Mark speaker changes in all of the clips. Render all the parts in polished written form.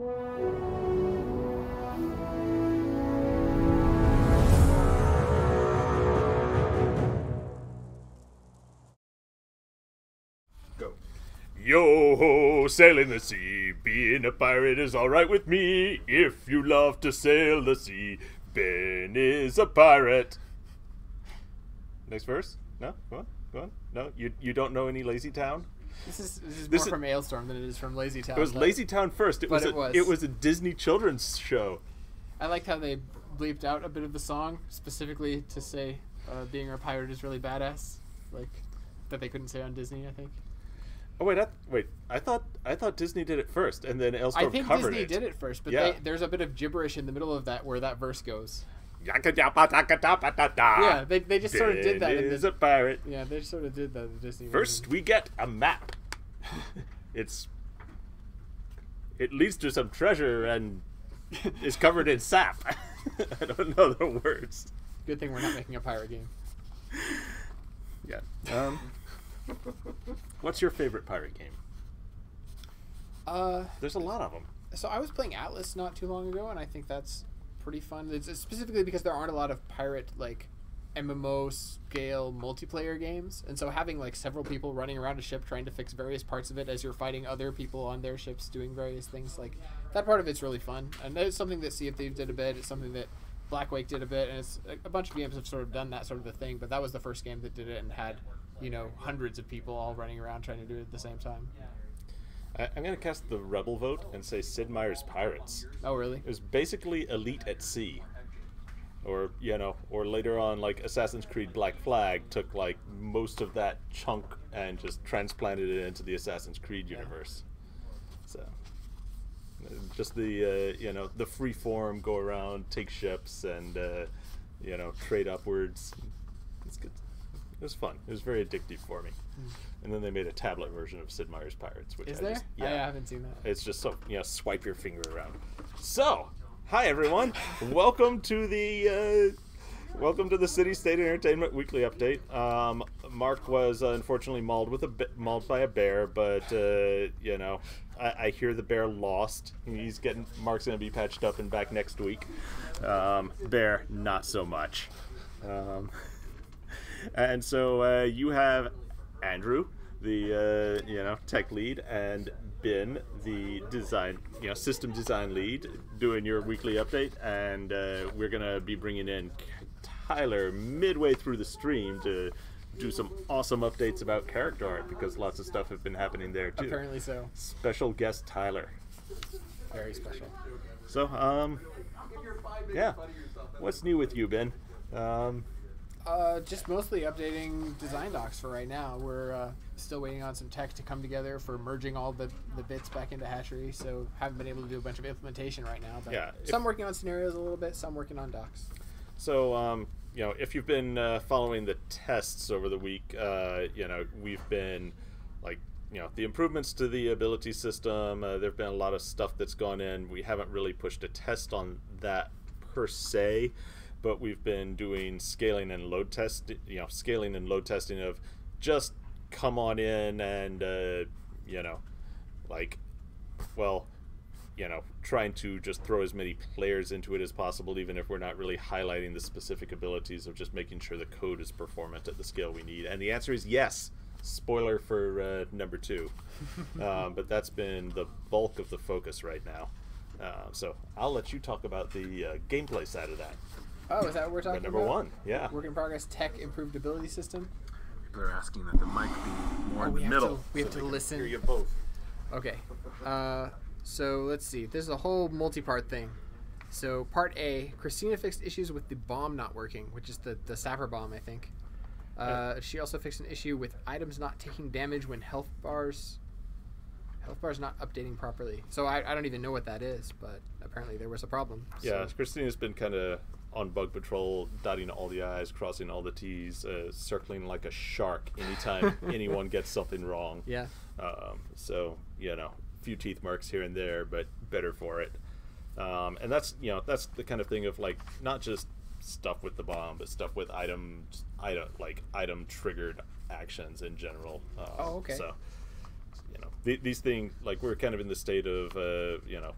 Speaker 1: Go. Yo-ho, sailing the sea, being a pirate is alright with me. If you love to sail the sea, Ben is a pirate. Next verse? No? Go on, go on. No? You don't know any Lazy Town?
Speaker 2: This is more from Ailstorm than it is from Lazy Town.
Speaker 1: It was Lazy Town first. It was a Disney children's show.
Speaker 2: I liked how they bleeped out a bit of the song, specifically to say being a pirate is really badass. Like, that they couldn't say on Disney, I think.
Speaker 1: Oh wait! I thought Disney did it first, and then Ailstorm covered it.
Speaker 2: I think Disney did it first, but yeah. There's a bit of gibberish in the middle of that where that verse goes. Yeah, they just sort of did that.
Speaker 1: Ben is a pirate.
Speaker 2: Yeah, they sort of did that in Disney.
Speaker 1: First, we get a map. It leads to some treasure and is covered in sap. I don't know the words.
Speaker 2: Good thing we're not making a pirate game.
Speaker 1: Yeah. What's your favorite pirate game? There's a lot of them.
Speaker 2: So I was playing Atlas not too long ago, and I think that's pretty fun. It's specifically because there aren't a lot of pirate like MMO scale multiplayer games, and so having like several people running around a ship trying to fix various parts of it as you're fighting other people on their ships doing various things, like that part of it's really fun. And it's something that Sea of Thieves did a bit. It's something that Blackwake did a bit, and it's a bunch of games have sort of done that sort of a thing. But that was the first game that did it and had, you know, hundreds of people all running around trying to do it at the same time.
Speaker 1: I'm going to cast the rebel vote and say Sid Meier's Pirates.
Speaker 2: Oh, really?
Speaker 1: It was basically Elite at Sea. Or, you know, or later on, like, Assassin's Creed Black Flag took, like, most of that chunk and just transplanted it into the Assassin's Creed universe. So, just the, you know, the free form, go around, take ships, and, you know, trade upwards. It's good. It was fun. It was very addictive for me. And then they made a tablet version of Sid Meier's Pirates. Which
Speaker 2: is there? I haven't seen that.
Speaker 1: It's just so, you know, swipe your finger around. So, hi everyone. Welcome to the City State Entertainment Weekly Update. Mark was unfortunately mauled by a bear, but you know, I hear the bear lost. Mark's gonna be patched up and back next week. Bear, not so much. And so you have Andrew, the you know, tech lead, and Ben, the system design lead, doing your weekly update, and we're gonna be bringing in Tyler midway through the stream to do some awesome updates about character art, because lots of stuff have been happening there too.
Speaker 2: Apparently so.
Speaker 1: Special guest Tyler.
Speaker 2: Very special.
Speaker 1: So yeah, what's new with you, Ben?
Speaker 2: Just mostly updating design docs for right now. We're still waiting on some tech to come together for merging all the bits back into Hatchery, so haven't been able to do a bunch of implementation right now. But yeah, some working on scenarios a little bit, some working on docs.
Speaker 1: So, you know, if you've been following the tests over the week, you know, we've been, like, you know, the improvements to the ability system, there have been a lot of stuff that's gone in. We haven't really pushed a test on that per se, but we've been doing scaling and load testing of just come on in and, you know, like, well, you know, trying to just throw as many players into it as possible, even if we're not really highlighting the specific abilities, of just making sure the code is performant at the scale we need. And the answer is yes. Spoiler for number 2. But that's been the bulk of the focus right now. So I'll let you talk about the gameplay side of that.
Speaker 2: Oh, is that what we're talking
Speaker 1: number
Speaker 2: about?
Speaker 1: Number 1, yeah.
Speaker 2: Work in progress, tech, improved ability system.
Speaker 3: People are asking that the mic be more in the middle.
Speaker 2: We have to listen.
Speaker 1: Hear you both.
Speaker 2: Okay. So let's see. This is a whole multi-part thing. So part A, Christina fixed issues with the bomb not working, which is the sapper bomb, I think. She also fixed an issue with items not taking damage when health bars not updating properly. So I don't even know what that is, but apparently there was a problem.
Speaker 1: Yeah, so Christina's been kind of on bug patrol, dotting all the I's, crossing all the T's, circling like a shark anytime anyone gets something wrong.
Speaker 2: Yeah.
Speaker 1: So, you know, a few teeth marks here and there, but better for it. And that's, you know, that's the kind of thing of, like, not just stuff with the bomb, but stuff with item triggered actions in general.
Speaker 2: Oh, okay.
Speaker 1: So, you know, these things, like, we're kind of in the state of, you know,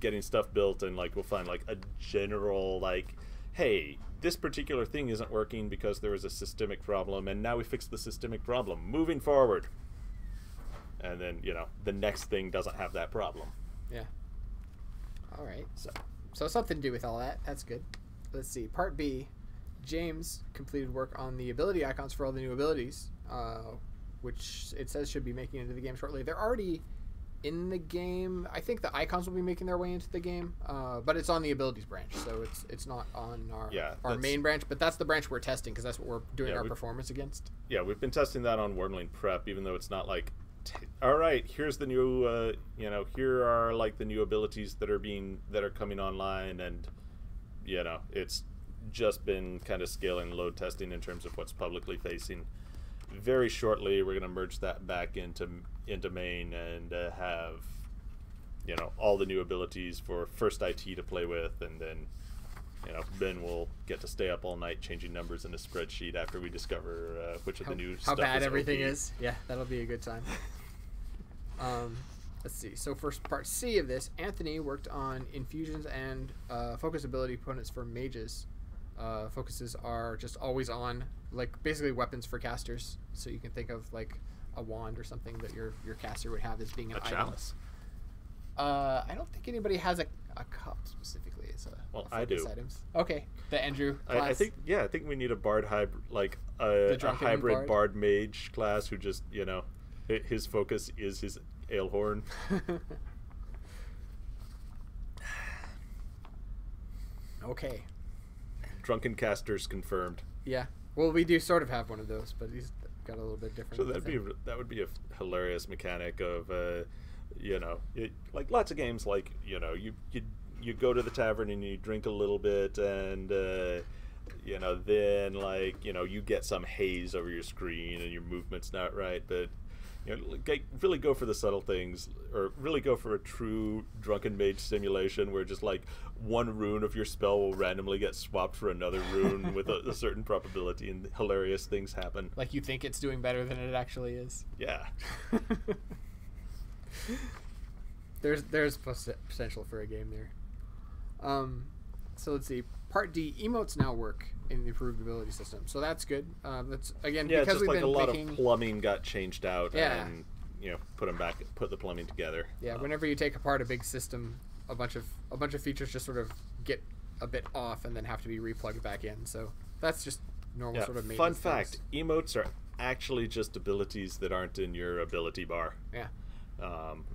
Speaker 1: getting stuff built, and like we'll find like a general like, hey, this particular thing isn't working because there was a systemic problem, and now we fixed the systemic problem. Moving forward. And then, the next thing doesn't have that problem.
Speaker 2: Yeah. All right. So something to do with all that. That's good. Let's see. Part B. James completed work on the ability icons for all the new abilities, which it says should be making into the game shortly. They're already in the game. I think the icons will be making their way into the game, but it's on the abilities branch, so it's not on our main branch. But that's the branch we're testing because that's what we're doing our performance against. Yeah,
Speaker 1: we've been testing that on Wormling Prep, even though it's not like, all right, here's the new, here are like the new abilities that are coming online, and it's just been kind of scaling load testing in terms of what's publicly facing. Very shortly, we're going to merge that back into main and have all the new abilities for first IT to play with, and then Ben will get to stay up all night changing numbers in a spreadsheet after we discover which of the new
Speaker 2: how
Speaker 1: stuff
Speaker 2: bad
Speaker 1: is
Speaker 2: everything
Speaker 1: OP.
Speaker 2: is. Yeah, that'll be a good time. Let's see. So first part C of this, Anthony worked on infusions and focus ability components for mages. Focuses are just always on, like basically weapons for casters. So you can think of like a wand or something that your caster would have as being an
Speaker 1: A
Speaker 2: item.
Speaker 1: chalice.
Speaker 2: I don't think anybody has a cup specifically as a
Speaker 1: I do.
Speaker 2: items. Okay, the Andrew class.
Speaker 1: I think we need a bard hybrid, like a hybrid bard mage class who just his focus is his ale horn.
Speaker 2: Okay.
Speaker 1: Drunken casters confirmed.
Speaker 2: Yeah. Well, we do sort of have one of those, but he's got a little bit different.
Speaker 1: So that would be a hilarious mechanic of like lots of games, like you go to the tavern and you drink a little bit, and then like you get some haze over your screen and your movement's not right, but really go for the subtle things, or really go for a true drunken mage simulation where just like one rune of your spell will randomly get swapped for another rune with a certain probability, and hilarious things happen.
Speaker 2: Like you think it's doing better than it actually is.
Speaker 1: Yeah.
Speaker 2: There's potential for a game there. So let's see. Part D, emotes now work in the improved ability system, so that's good. That's again because
Speaker 1: it's just
Speaker 2: we've
Speaker 1: like
Speaker 2: been
Speaker 1: a lot
Speaker 2: making
Speaker 1: of plumbing got changed out,
Speaker 2: Yeah.
Speaker 1: and put the plumbing together.
Speaker 2: Yeah, whenever you take apart a big system, a bunch of features just sort of get a bit off and then have to be replugged back in. So that's just normal sort of maintenance.
Speaker 1: Fun fact: emotes are actually just abilities that aren't in your ability bar.
Speaker 2: Yeah.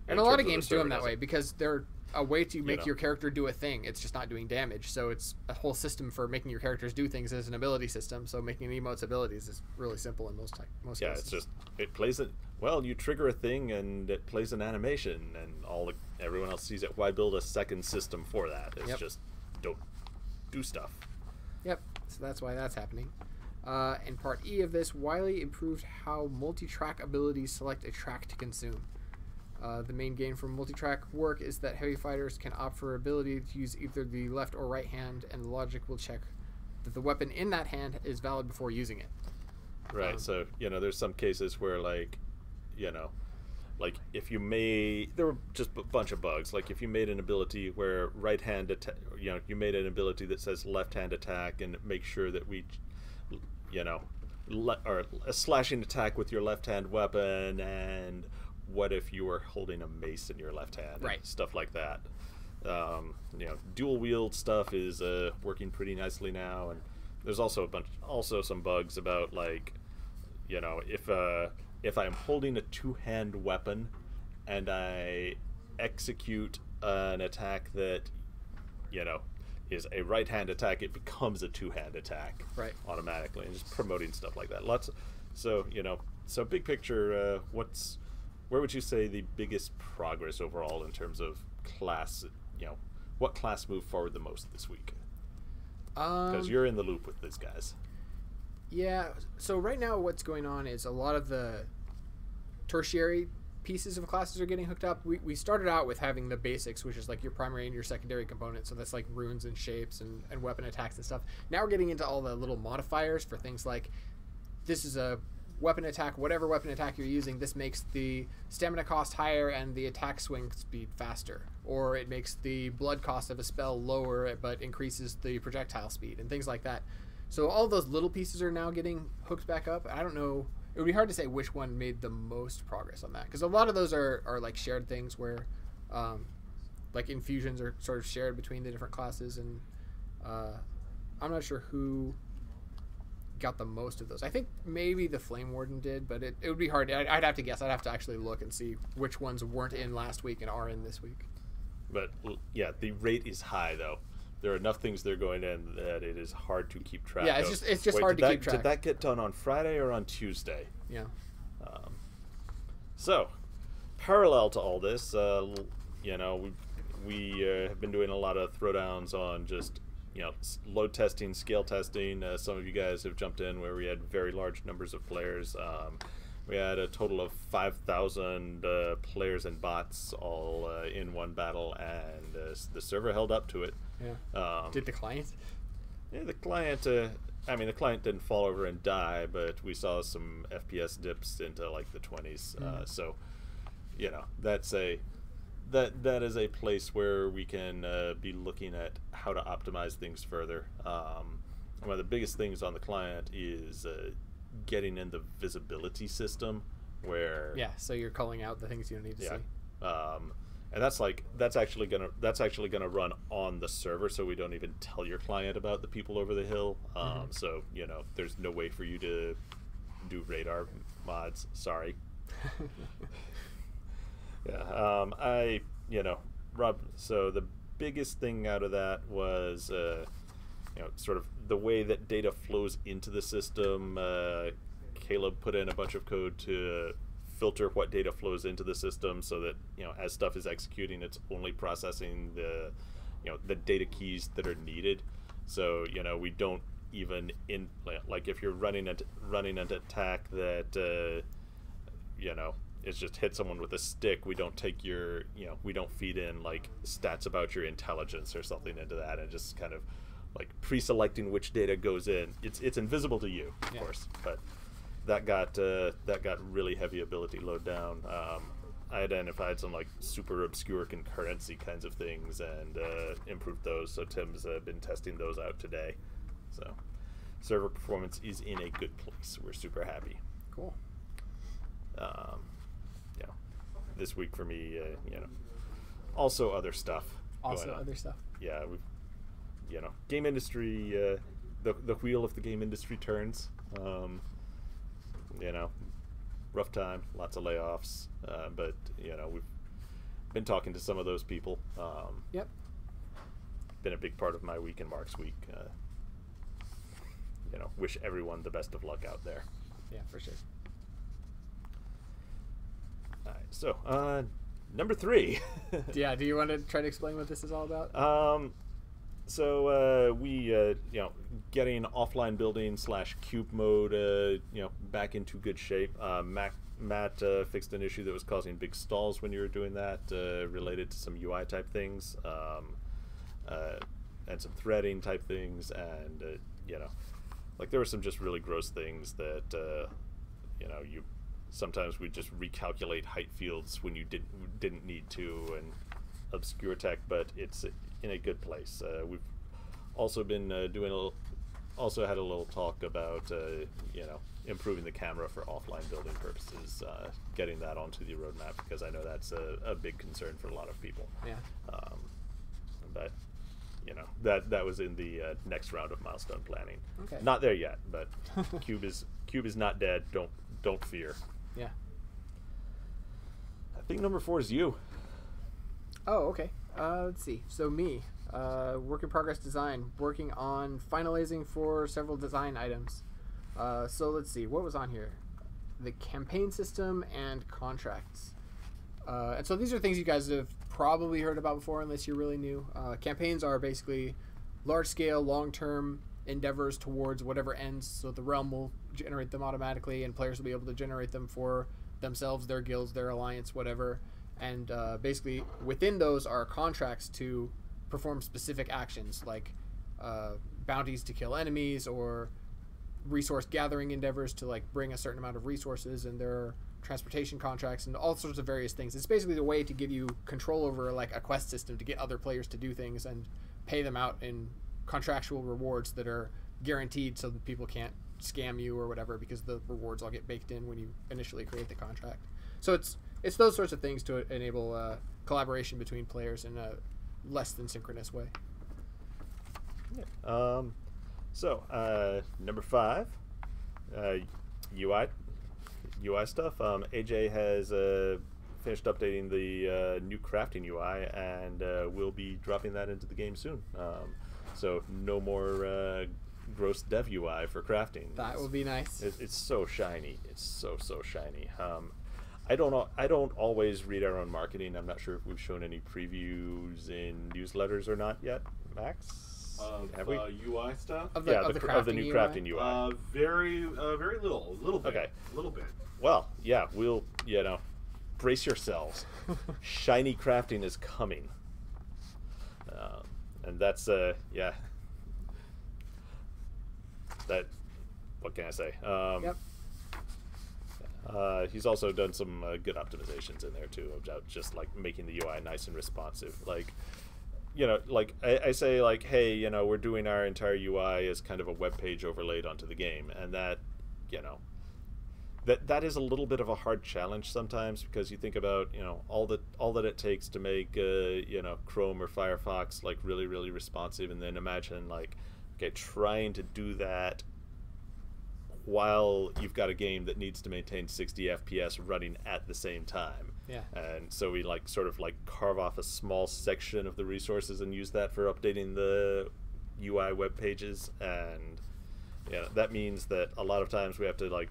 Speaker 1: And
Speaker 2: a lot of games do them that way because they're a way to make your character do a thing. It's just not doing damage. So it's a whole system for making your characters do things as an ability system. So making emotes abilities is really simple in most cases.
Speaker 1: Yeah, it's just it plays it. Well, you trigger a thing and it plays an animation, and everyone else sees it. Why build a second system for that? It's just don't do stuff.
Speaker 2: Yep. So that's why that's happening. In part E of this, Wiley improved how multi-track abilities select a track to consume. The main gain from multi-track work is that heavy fighters can opt for ability to use either the left or right hand, and the logic will check that the weapon in that hand is valid before using it.
Speaker 1: Right. So there's some cases where like if you there were just a bunch of bugs. Like if you made an ability where right hand you made an ability that says left hand attack, and make sure that we or a slashing attack with your left hand weapon, and what if you were holding a mace in your left hand?
Speaker 2: Right.
Speaker 1: Stuff like that. Dual wield stuff is working pretty nicely now, and there's also some bugs about like, if I'm holding a two-hand weapon and I execute an attack that, is a right-hand attack, it becomes a two-hand attack automatically, and just promoting stuff like that. So big picture, where would you say the biggest progress overall in terms of class? What class moved forward the most this week? Because you're in the loop with these guys.
Speaker 2: Yeah. So right now, what's going on is a lot of the tertiary pieces of classes are getting hooked up. We started out with having the basics, which is like your primary and your secondary components. So that's like runes and shapes and weapon attacks and stuff. Now we're getting into all the little modifiers for things like this is a weapon attack, whatever weapon attack you're using, this makes the stamina cost higher and the attack swing speed faster. Or it makes the blood cost of a spell lower but increases the projectile speed and things like that. So all those little pieces are now getting hooked back up. I don't know. It would be hard to say which one made the most progress on that, because a lot of those are like shared things where like infusions are sort of shared between the different classes, and I'm not sure who got the most of those. I think maybe the Flame Warden did, but it would be hard. I'd have to guess. I'd have to actually look and see which ones weren't in last week and are in this week.
Speaker 1: But yeah, the rate is high though. There are enough things that are going in that it is hard to keep track.
Speaker 2: Yeah, it's just hard to keep track.
Speaker 1: Did that get done on Friday or on Tuesday?
Speaker 2: Yeah.
Speaker 1: So, parallel to all this, you know, we have been doing a lot of throwdowns on just, you know, load testing, scale testing. Some of you guys have jumped in where we had very large numbers of players. We had a total of 5,000 players and bots all in one battle, and the server held up to it.
Speaker 2: Yeah. Did the client?
Speaker 1: Yeah, the client. I mean, the client didn't fall over and die, but we saw some FPS dips into like the 20s. So, you know, that is a place where we can be looking at how to optimize things further. One of the biggest things on the client is getting in the visibility system, where
Speaker 2: so you're calling out the things you don't need to see.
Speaker 1: And that's actually gonna run on the server, so we don't even tell your client about the people over the hill. So, you know, there's no way for you to do radar mods. Sorry. Yeah. Rob. So the biggest thing out of that was you know, sort of the way that data flows into the system. Caleb put in a bunch of code to filter what data flows into the system, so that, you know, as stuff is executing, it's only processing the, you know, the data keys that are needed. So, you know, we don't even like if you're running an attack that you know, it's just hit someone with a stick, we don't take your, you know, we don't feed in like stats about your intelligence or something into that, and just kind of like pre-selecting which data goes in. It's invisible to you, of course, but that got really heavy ability load down. I identified some like super obscure concurrency kinds of things and improved those. So Tim's been testing those out today. So server performance is in a good place. We're super happy.
Speaker 2: Cool.
Speaker 1: Yeah, this week for me, you know, also other stuff. Yeah, we've, you know, game industry. The wheel of the game industry turns. You know, rough time, lots of layoffs, but, you know, we've been talking to some of those people.
Speaker 2: Yep.
Speaker 1: Been a big part of my week and Mark's week. You know, wish everyone the best of luck out there.
Speaker 2: Yeah, for sure.
Speaker 1: All right, so number 3.
Speaker 2: Yeah, do you want to try to explain what this is all about?
Speaker 1: So we, you know, getting offline building / cube mode, you know, back into good shape. Matt fixed an issue that was causing big stalls when you were doing that, related to some UI type things, and some threading type things, and you know, like there were some just really gross things that, you know, sometimes we just recalculate height fields when you didn't need to, and obscure tech, but it's in a good place. We've also been also had a little talk about you know, improving the camera for offline building purposes, getting that onto the roadmap, because I know that's a big concern for a lot of people.
Speaker 2: Yeah.
Speaker 1: But you know, that was in the next round of milestone planning.
Speaker 2: Okay.
Speaker 1: Not there yet, but Cube is not dead. Don't fear.
Speaker 2: Yeah.
Speaker 1: I think number 4 is you.
Speaker 2: Oh, okay. Let's see. So me, work in progress design, working on finalizing for several design items. So let's see, what was on here? The campaign system and contracts. And so these are things you guys have probably heard about before, unless you're really new. Campaigns are basically large-scale, long-term endeavors towards whatever ends. So the realm will generate them automatically, and players will be able to generate them for themselves, their guilds, their alliance, whatever. And basically within those are contracts to perform specific actions, like bounties to kill enemies, or resource gathering endeavors to like bring a certain amount of resources, and there are transportation contracts and all sorts of various things. It's basically the way to give you control over like a quest system to get other players to do things and pay them out in contractual rewards that are guaranteed, so that people can't scam you or whatever, because the rewards all get baked in when you initially create the contract. So it's those sorts of things to enable collaboration between players in a less than synchronous way.
Speaker 1: Yeah. Number 5, UI stuff. AJ has finished updating the new crafting UI, and we'll be dropping that into the game soon. So no more gross dev UI for crafting.
Speaker 2: That will be nice.
Speaker 1: It's so shiny. It's so shiny. I don't always read our own marketing. I'm not sure if we've shown any previews in newsletters or not yet. Max, have we?
Speaker 3: UI stuff?
Speaker 1: Of the new crafting UI.
Speaker 3: Very little. A little bit.
Speaker 1: Okay.
Speaker 3: A little bit.
Speaker 1: Well, yeah, we'll, brace yourselves. Shiny crafting is coming. And that's, yeah. What can I say?
Speaker 2: Yep.
Speaker 1: He's also done some good optimizations in there too, about just like making the UI nice and responsive. Like, I say like, hey, we're doing our entire UI as kind of a web page overlaid onto the game, and that, that is a little bit of a hard challenge sometimes, because you think about all that it takes to make Chrome or Firefox like really responsive, and then imagine like, okay, trying to do that while you've got a game that needs to maintain 60 FPS running at the same time.
Speaker 2: Yeah.
Speaker 1: And so we sort of carve off a small section of the resources and use that for updating the UI web pages, and that means that a lot of times we have to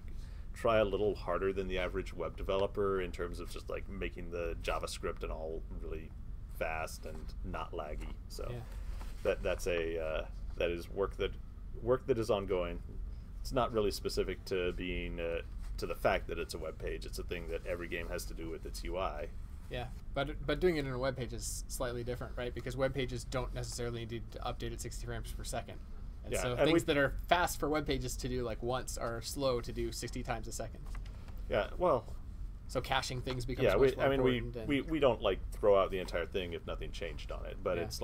Speaker 1: try a little harder than the average web developer in terms of just making the JavaScript and all really fast and not laggy. So yeah. That is work that is ongoing. It's not really specific to being to the fact that it's a web page. It's a thing that every game has to do with its UI.
Speaker 2: Yeah, but doing it in a web page is slightly different, right? Because web pages don't necessarily need to update at 60 frames per second. And
Speaker 1: yeah,
Speaker 2: so
Speaker 1: and
Speaker 2: things that are fast for web pages to do once are slow to do 60 times a second.
Speaker 1: Yeah, well.
Speaker 2: So caching things becomes
Speaker 1: much
Speaker 2: more important.
Speaker 1: We don't throw out the entire thing if nothing changed on it, but it's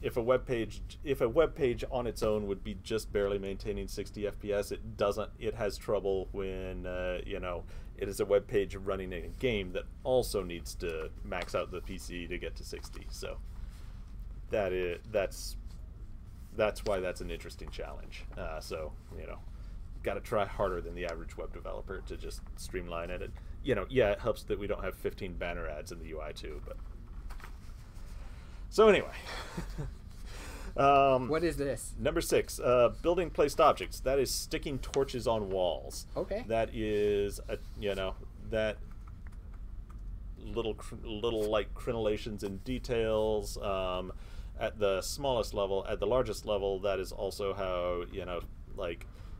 Speaker 1: if a web page on its own would be just barely maintaining 60 FPS, it has trouble when it is a web page running in a game that also needs to max out the PC to get to 60. So that's why that's an interesting challenge. So got to try harder than the average web developer to just streamline it. And it helps that we don't have 15 banner ads in the UI too, but. So anyway,
Speaker 2: what is this?
Speaker 1: Number 6, building placed objects. That is sticking torches on walls.
Speaker 2: Okay.
Speaker 1: That is that little crenellations and details at the smallest level. At the largest level, that is also how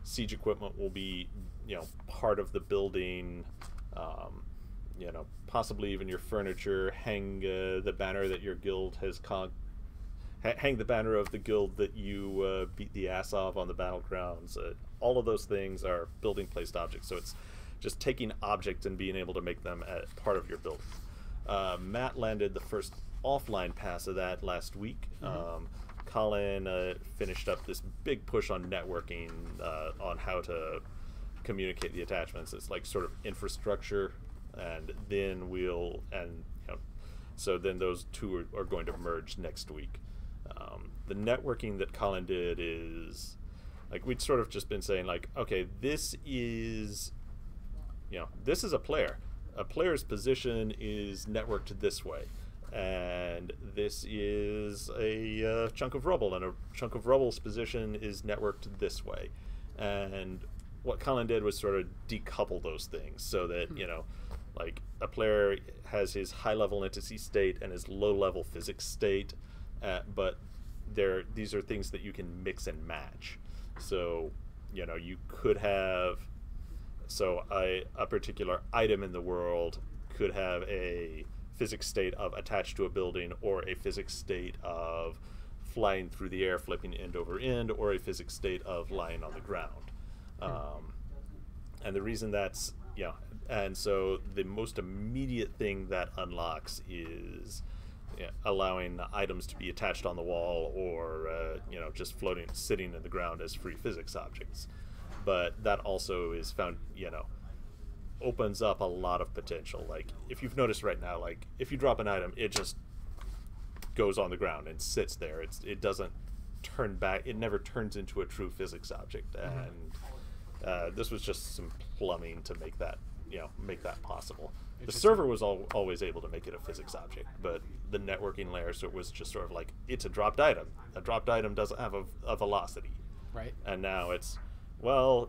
Speaker 1: siege equipment will be part of the building. Possibly even your furniture. Hang the banner that your guild has hang the banner of the guild that you beat the ass of on the battlegrounds. All of those things are building placed objects. So it's just taking objects and being able to make them a part of your build. Matt landed the first offline pass of that last week. Mm-hmm. Colin finished up this big push on networking, on how to communicate the attachments. It's sort of infrastructure. And then so then those two are going to merge next week. The networking that Colin did is we'd sort of just been saying okay, this is a player. A player's position is networked this way, and this is a chunk of rubble, and a chunk of rubble's position is networked this way. And what Colin did was sort of decouple those things so that a player has his high-level entity state and his low-level physics state, but these are things that you can mix and match. So, you could have a particular item in the world could have a physics state of attached to a building, or a physics state of flying through the air, flipping end over end, or a physics state of lying on the ground. And the reason that's, and so the most immediate thing that unlocks is allowing items to be attached on the wall or, just floating, sitting in the ground as free physics objects. But that also is found, opens up a lot of potential. Like, if you've noticed right now, like, if you drop an item, it just goes on the ground and sits there. It doesn't turn back. It never turns into a true physics object. And this was just some plumbing to make that possible. The server was always able to make it a physics object, but the networking layer, so it was just sort of like, it's a dropped item. A dropped item doesn't have a velocity.
Speaker 2: Right.
Speaker 1: And now it's, well,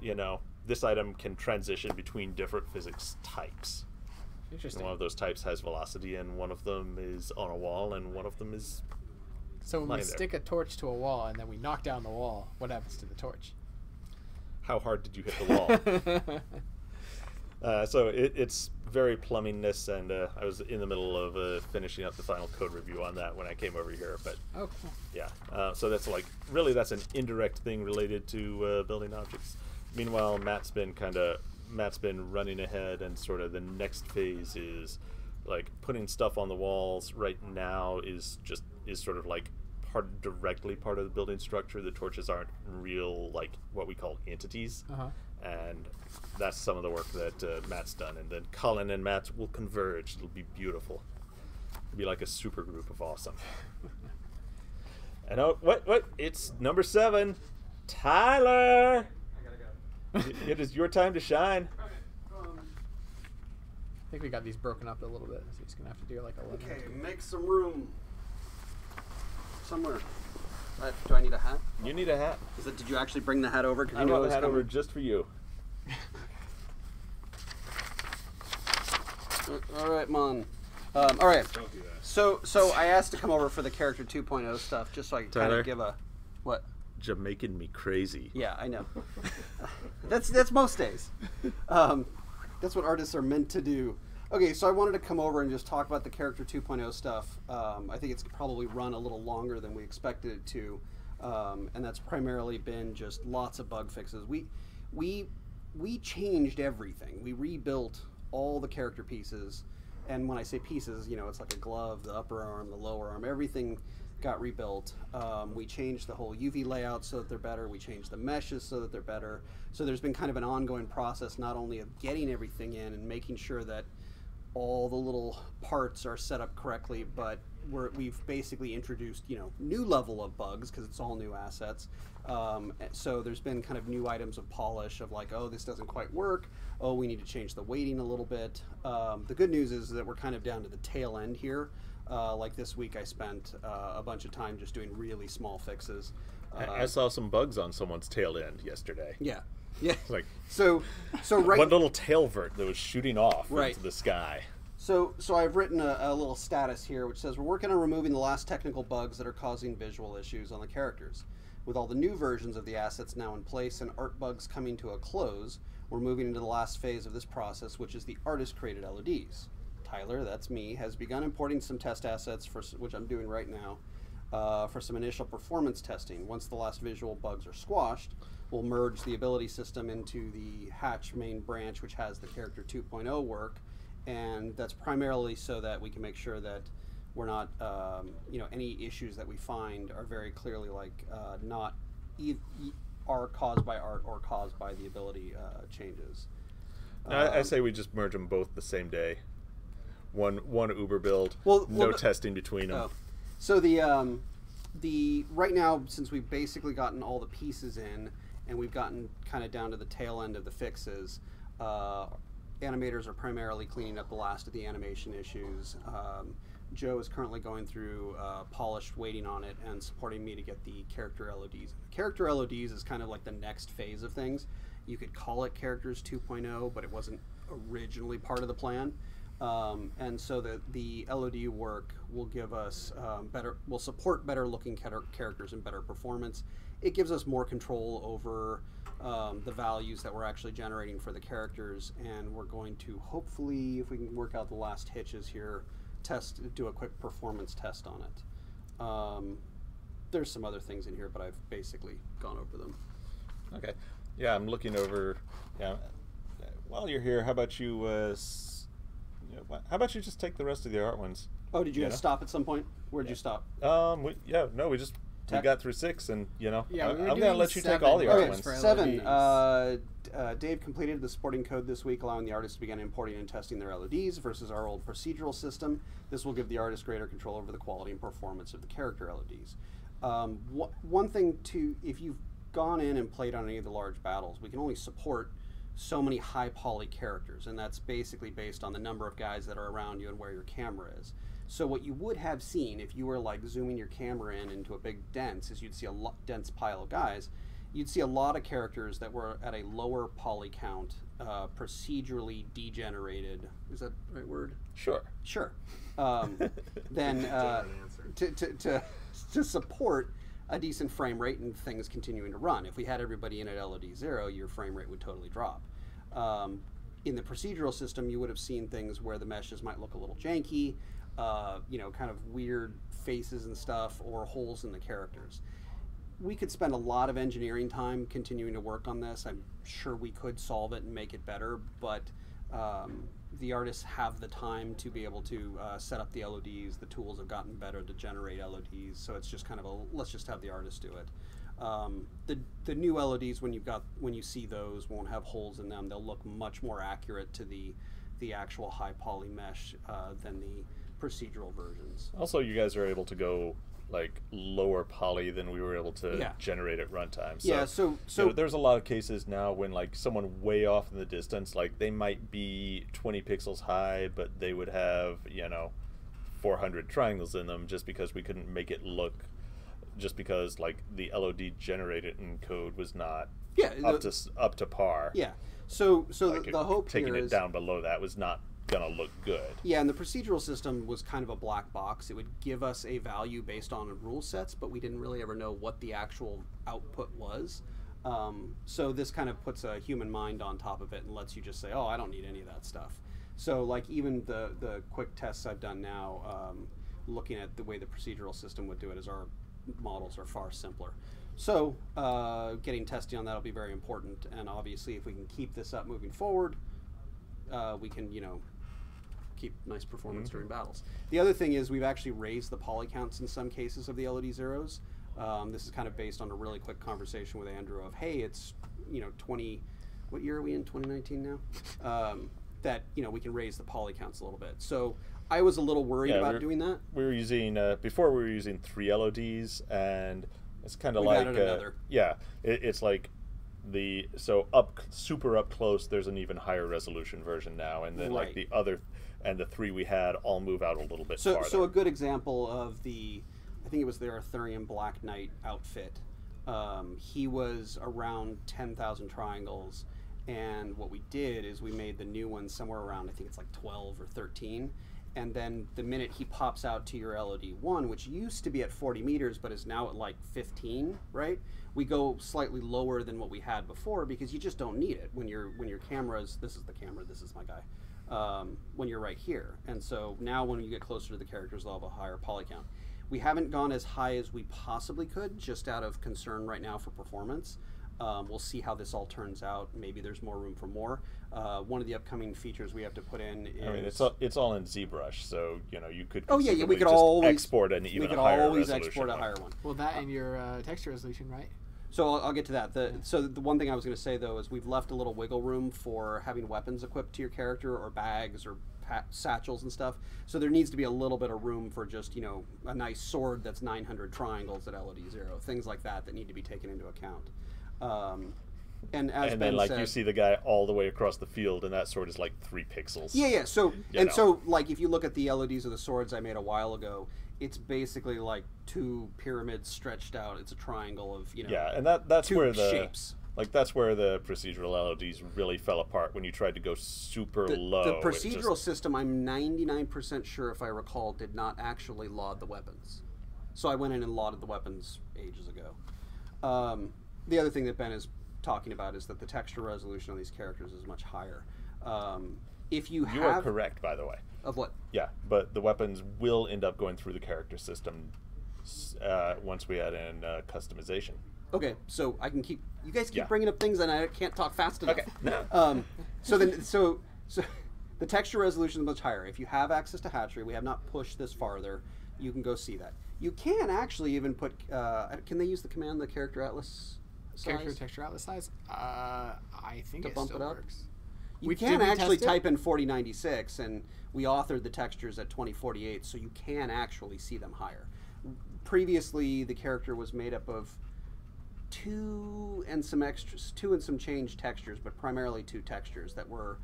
Speaker 1: this item can transition between different physics types.
Speaker 2: Interesting.
Speaker 1: And one of those types has velocity, and one of them is on a wall, and one of them is
Speaker 2: So when we
Speaker 1: there.
Speaker 2: stick a torch to a wall and then we knock down the wall, what happens to the torch?
Speaker 1: How hard did you hit the wall? So it's very plummingness, and I was in the middle of finishing up the final code review on that when I came over here. But
Speaker 2: Oh, cool.
Speaker 1: yeah, so that's that's an indirect thing related to building objects. Meanwhile, Matt's been running ahead, and sort of the next phase is like putting stuff on the walls. Right now is sort of like directly part of the building structure. The torches aren't real, like what we call entities. And that's some of the work that Matt's done, and then Colin and Matt will converge. It'll be beautiful. It'll be like a super group of awesome. And what? It's number 7, Tyler. It is your time to shine.
Speaker 2: I think we got these broken up a little bit, so he's gonna have to do like 11.
Speaker 4: Okay, make some room somewhere. Do I need a hat?
Speaker 1: You need a hat.
Speaker 4: Did you actually bring the hat over?
Speaker 1: I brought the hat over just for you.
Speaker 4: All right, Mon. All right.
Speaker 3: Don't do that.
Speaker 4: So I asked to come over for the character 2.0 stuff, just so I can kind
Speaker 1: Tyler?
Speaker 4: of give a what?
Speaker 1: Jamaican me crazy.
Speaker 4: Yeah, I know. That's most days. That's what artists are meant to do. Okay, so I wanted to come over and just talk about the character 2.0 stuff. I think it's probably run a little longer than we expected it to, and that's primarily been just lots of bug fixes. We changed everything. We rebuilt all the character pieces, and when I say pieces, it's like a glove, the upper arm, the lower arm, everything got rebuilt. We changed the whole UV layout so that they're better. We changed the meshes so that they're better. So there's been kind of an ongoing process, not only of getting everything in and making sure that all the little parts are set up correctly, but we've basically introduced new level of bugs because it's all new assets. So there's been kind of new items of polish of like, oh, this doesn't quite work. Oh, we need to change the weighting a little bit. The good news is that we're kind of down to the tail end here. Like this week, I spent a bunch of time just doing really small fixes.
Speaker 1: I saw some bugs on someone's tail end yesterday.
Speaker 4: Yeah.
Speaker 1: Like
Speaker 4: So right.
Speaker 1: one little tail vert that was shooting off
Speaker 4: Right.
Speaker 1: into the sky.
Speaker 4: So I've written a little status here which says we're working on removing the last technical bugs that are causing visual issues on the characters. With all the new versions of the assets now in place and art bugs coming to a close, we're moving into the last phase of this process, which is the artist-created LODs. Tyler, that's me, has begun importing some test assets, which I'm doing right now, for some initial performance testing. Once the last visual bugs are squashed, we'll merge the ability system into the Hatch main branch, which has the character 2.0 work, and that's primarily so that we can make sure that we're not, any issues that we find are very clearly not are caused by art or caused by the ability changes.
Speaker 1: I say we just merge them both the same day. One Uber build, no testing between them.
Speaker 4: Oh. So the right now, since we've basically gotten all the pieces in and we've gotten kind of down to the tail end of the fixes, animators are primarily cleaning up the last of the animation issues. Joe is currently going through polished, waiting on it, and supporting me to get the character LODs. Character LODs is kind of like the next phase of things. You could call it Characters 2.0, but it wasn't originally part of the plan. And so the LOD work will give us will support better looking characters and better performance. It gives us more control over the values that we're actually generating for the characters, and we're going to hopefully, if we can work out the last hitches here, do a quick performance test on it. There's some other things in here, but I've basically gone over them.
Speaker 1: Okay. Yeah, I'm looking over. Yeah, while you're here, how about you? How about you just take the rest of the art ones?
Speaker 4: Oh, did you guys stop at some point? Where'd you stop?
Speaker 1: We got through 6, and
Speaker 2: Yeah, we were
Speaker 1: I'm gonna
Speaker 2: doing
Speaker 1: let you take
Speaker 2: 7
Speaker 1: all the art
Speaker 2: Okay,
Speaker 1: ones.
Speaker 2: for
Speaker 4: 7.
Speaker 2: LEDs.
Speaker 4: Dave completed the supporting code this week, allowing the artists to begin importing and testing their LEDs versus our old procedural system. This will give the artist greater control over the quality and performance of the character LEDs. One thing if you've gone in and played on any of the large battles, we can only support so many high poly characters, and that's basically based on the number of guys that are around you and where your camera is. So what you would have seen if you were like zooming your camera in into a big dense is you'd see a dense pile of guys. You'd see a lot of characters that were at a lower poly count, procedurally degenerated. Is that the right word?
Speaker 1: Sure.
Speaker 4: Then to support a decent frame rate and things continuing to run. If we had everybody in at LED 0, your frame rate would totally drop. In the procedural system, you would have seen things where the meshes might look a little janky, kind of weird faces and stuff, or holes in the characters. We could spend a lot of engineering time continuing to work on this. I'm sure we could solve it and make it better, but the artists have the time to be able to set up the LEDs. The tools have gotten better to generate LEDs, so it's just kind of let's just have the artists do it. The new LEDs, when you see those, won't have holes in them. They'll look much more accurate to the actual high poly mesh than the procedural versions.
Speaker 1: Also, you guys are able to go like lower poly than we were able to generate at runtime. So, there's a lot of cases now when like someone way off in the distance, like they might be 20 pixels high, but they would have 400 triangles in them just because we couldn't make it look, just because like the LOD generated in code was not up to par.
Speaker 4: Yeah. So
Speaker 1: like
Speaker 4: the hope
Speaker 1: taking
Speaker 4: here
Speaker 1: it
Speaker 4: is
Speaker 1: down below that was not gonna look good.
Speaker 4: Yeah, and the procedural system was kind of a black box. It would give us a value based on rule sets, but we didn't really ever know what the actual output was. So this kind of puts a human mind on top of it and lets you just say, oh, I don't need any of that stuff. So like even the quick tests I've done now, looking at the way the procedural system would do it, is our models are far simpler. So getting testing on that will be very important, and obviously if we can keep this up moving forward, we can keep nice performance during battles. The other thing is we've actually raised the poly counts in some cases of the LED zeros. This is kind of based on a really quick conversation with Andrew of, hey, it's 20, what year are we in, 2019 now? That we can raise the poly counts a little bit. So I was a little worried about doing that.
Speaker 1: We were using before we were using 3 LODs, and it's kind of
Speaker 4: We've
Speaker 1: like
Speaker 4: added another.
Speaker 1: It's like super up close. There's an even higher resolution version now, and then like the other and the 3 we had all move out a little bit farther.
Speaker 4: So a good example of I think it was the Arthurian Black Knight outfit. He was around 10,000 triangles, and what we did is we made the new one somewhere around, I think it's like 12 or 13. And then the minute he pops out to your LOD 1, which used to be at 40 meters but is now at like 15, right? We go slightly lower than what we had before because you just don't need it when your camera's, this is the camera, this is my guy, when you're right here. And so now when you get closer to the characters, they'll have a higher poly count. We haven't gone as high as we possibly could, just out of concern right now for performance. We'll see how this all turns out. Maybe there's more room for more. One of the upcoming features we have to put in is...
Speaker 1: I mean, it's all in ZBrush, so you could
Speaker 4: we could
Speaker 1: just
Speaker 4: always
Speaker 1: export an even higher resolution.
Speaker 4: We could always export a higher one.
Speaker 2: Well, that and your texture resolution, right?
Speaker 4: So I'll get to that. So the one thing I was going to say though is we've left a little wiggle room for having weapons equipped to your character, or bags, or satchels and stuff. So there needs to be a little bit of room for just a nice sword that's 900 triangles at LOD 0, things like that need to be taken into account. And as
Speaker 1: and
Speaker 4: Ben
Speaker 1: then like
Speaker 4: said,
Speaker 1: you see the guy all the way across the field, and that sword is like 3 pixels.
Speaker 4: Yeah. So so like if you look at the LODs of the swords I made a while ago, it's basically like 2 pyramids stretched out. It's a triangle of
Speaker 1: and that's where the
Speaker 4: shapes.
Speaker 1: Like that's where the procedural LODs really fell apart when you tried to go super low.
Speaker 4: The procedural system, I'm 99% sure, if I recall, did not actually laud the weapons. So I went in and lauded the weapons ages ago. The other thing that Ben is talking about is that the texture resolution on these characters is much higher. If you
Speaker 1: are correct, by the way.
Speaker 4: Of what?
Speaker 1: Yeah, but the weapons will end up going through the character system once we add in customization.
Speaker 4: Okay, so I can keep You guys keep
Speaker 1: Yeah.
Speaker 4: bringing up things and I can't talk fast enough.
Speaker 1: Okay. No.
Speaker 4: So the texture resolution is much higher. If you have access to Hatchery, we have not pushed this farther. You can go see that. You can actually even put. Can they use the command the character atlas size?
Speaker 2: Character texture atlas size. I think
Speaker 4: To
Speaker 2: it
Speaker 4: bump
Speaker 2: still
Speaker 4: it up?
Speaker 2: works.
Speaker 4: You
Speaker 2: Did
Speaker 4: can
Speaker 2: we
Speaker 4: actually
Speaker 2: test it?
Speaker 4: type in 4096, and we authored the textures at 2048, so you can actually see them higher. Previously, the character was made up of two and some change textures, but primarily two textures that were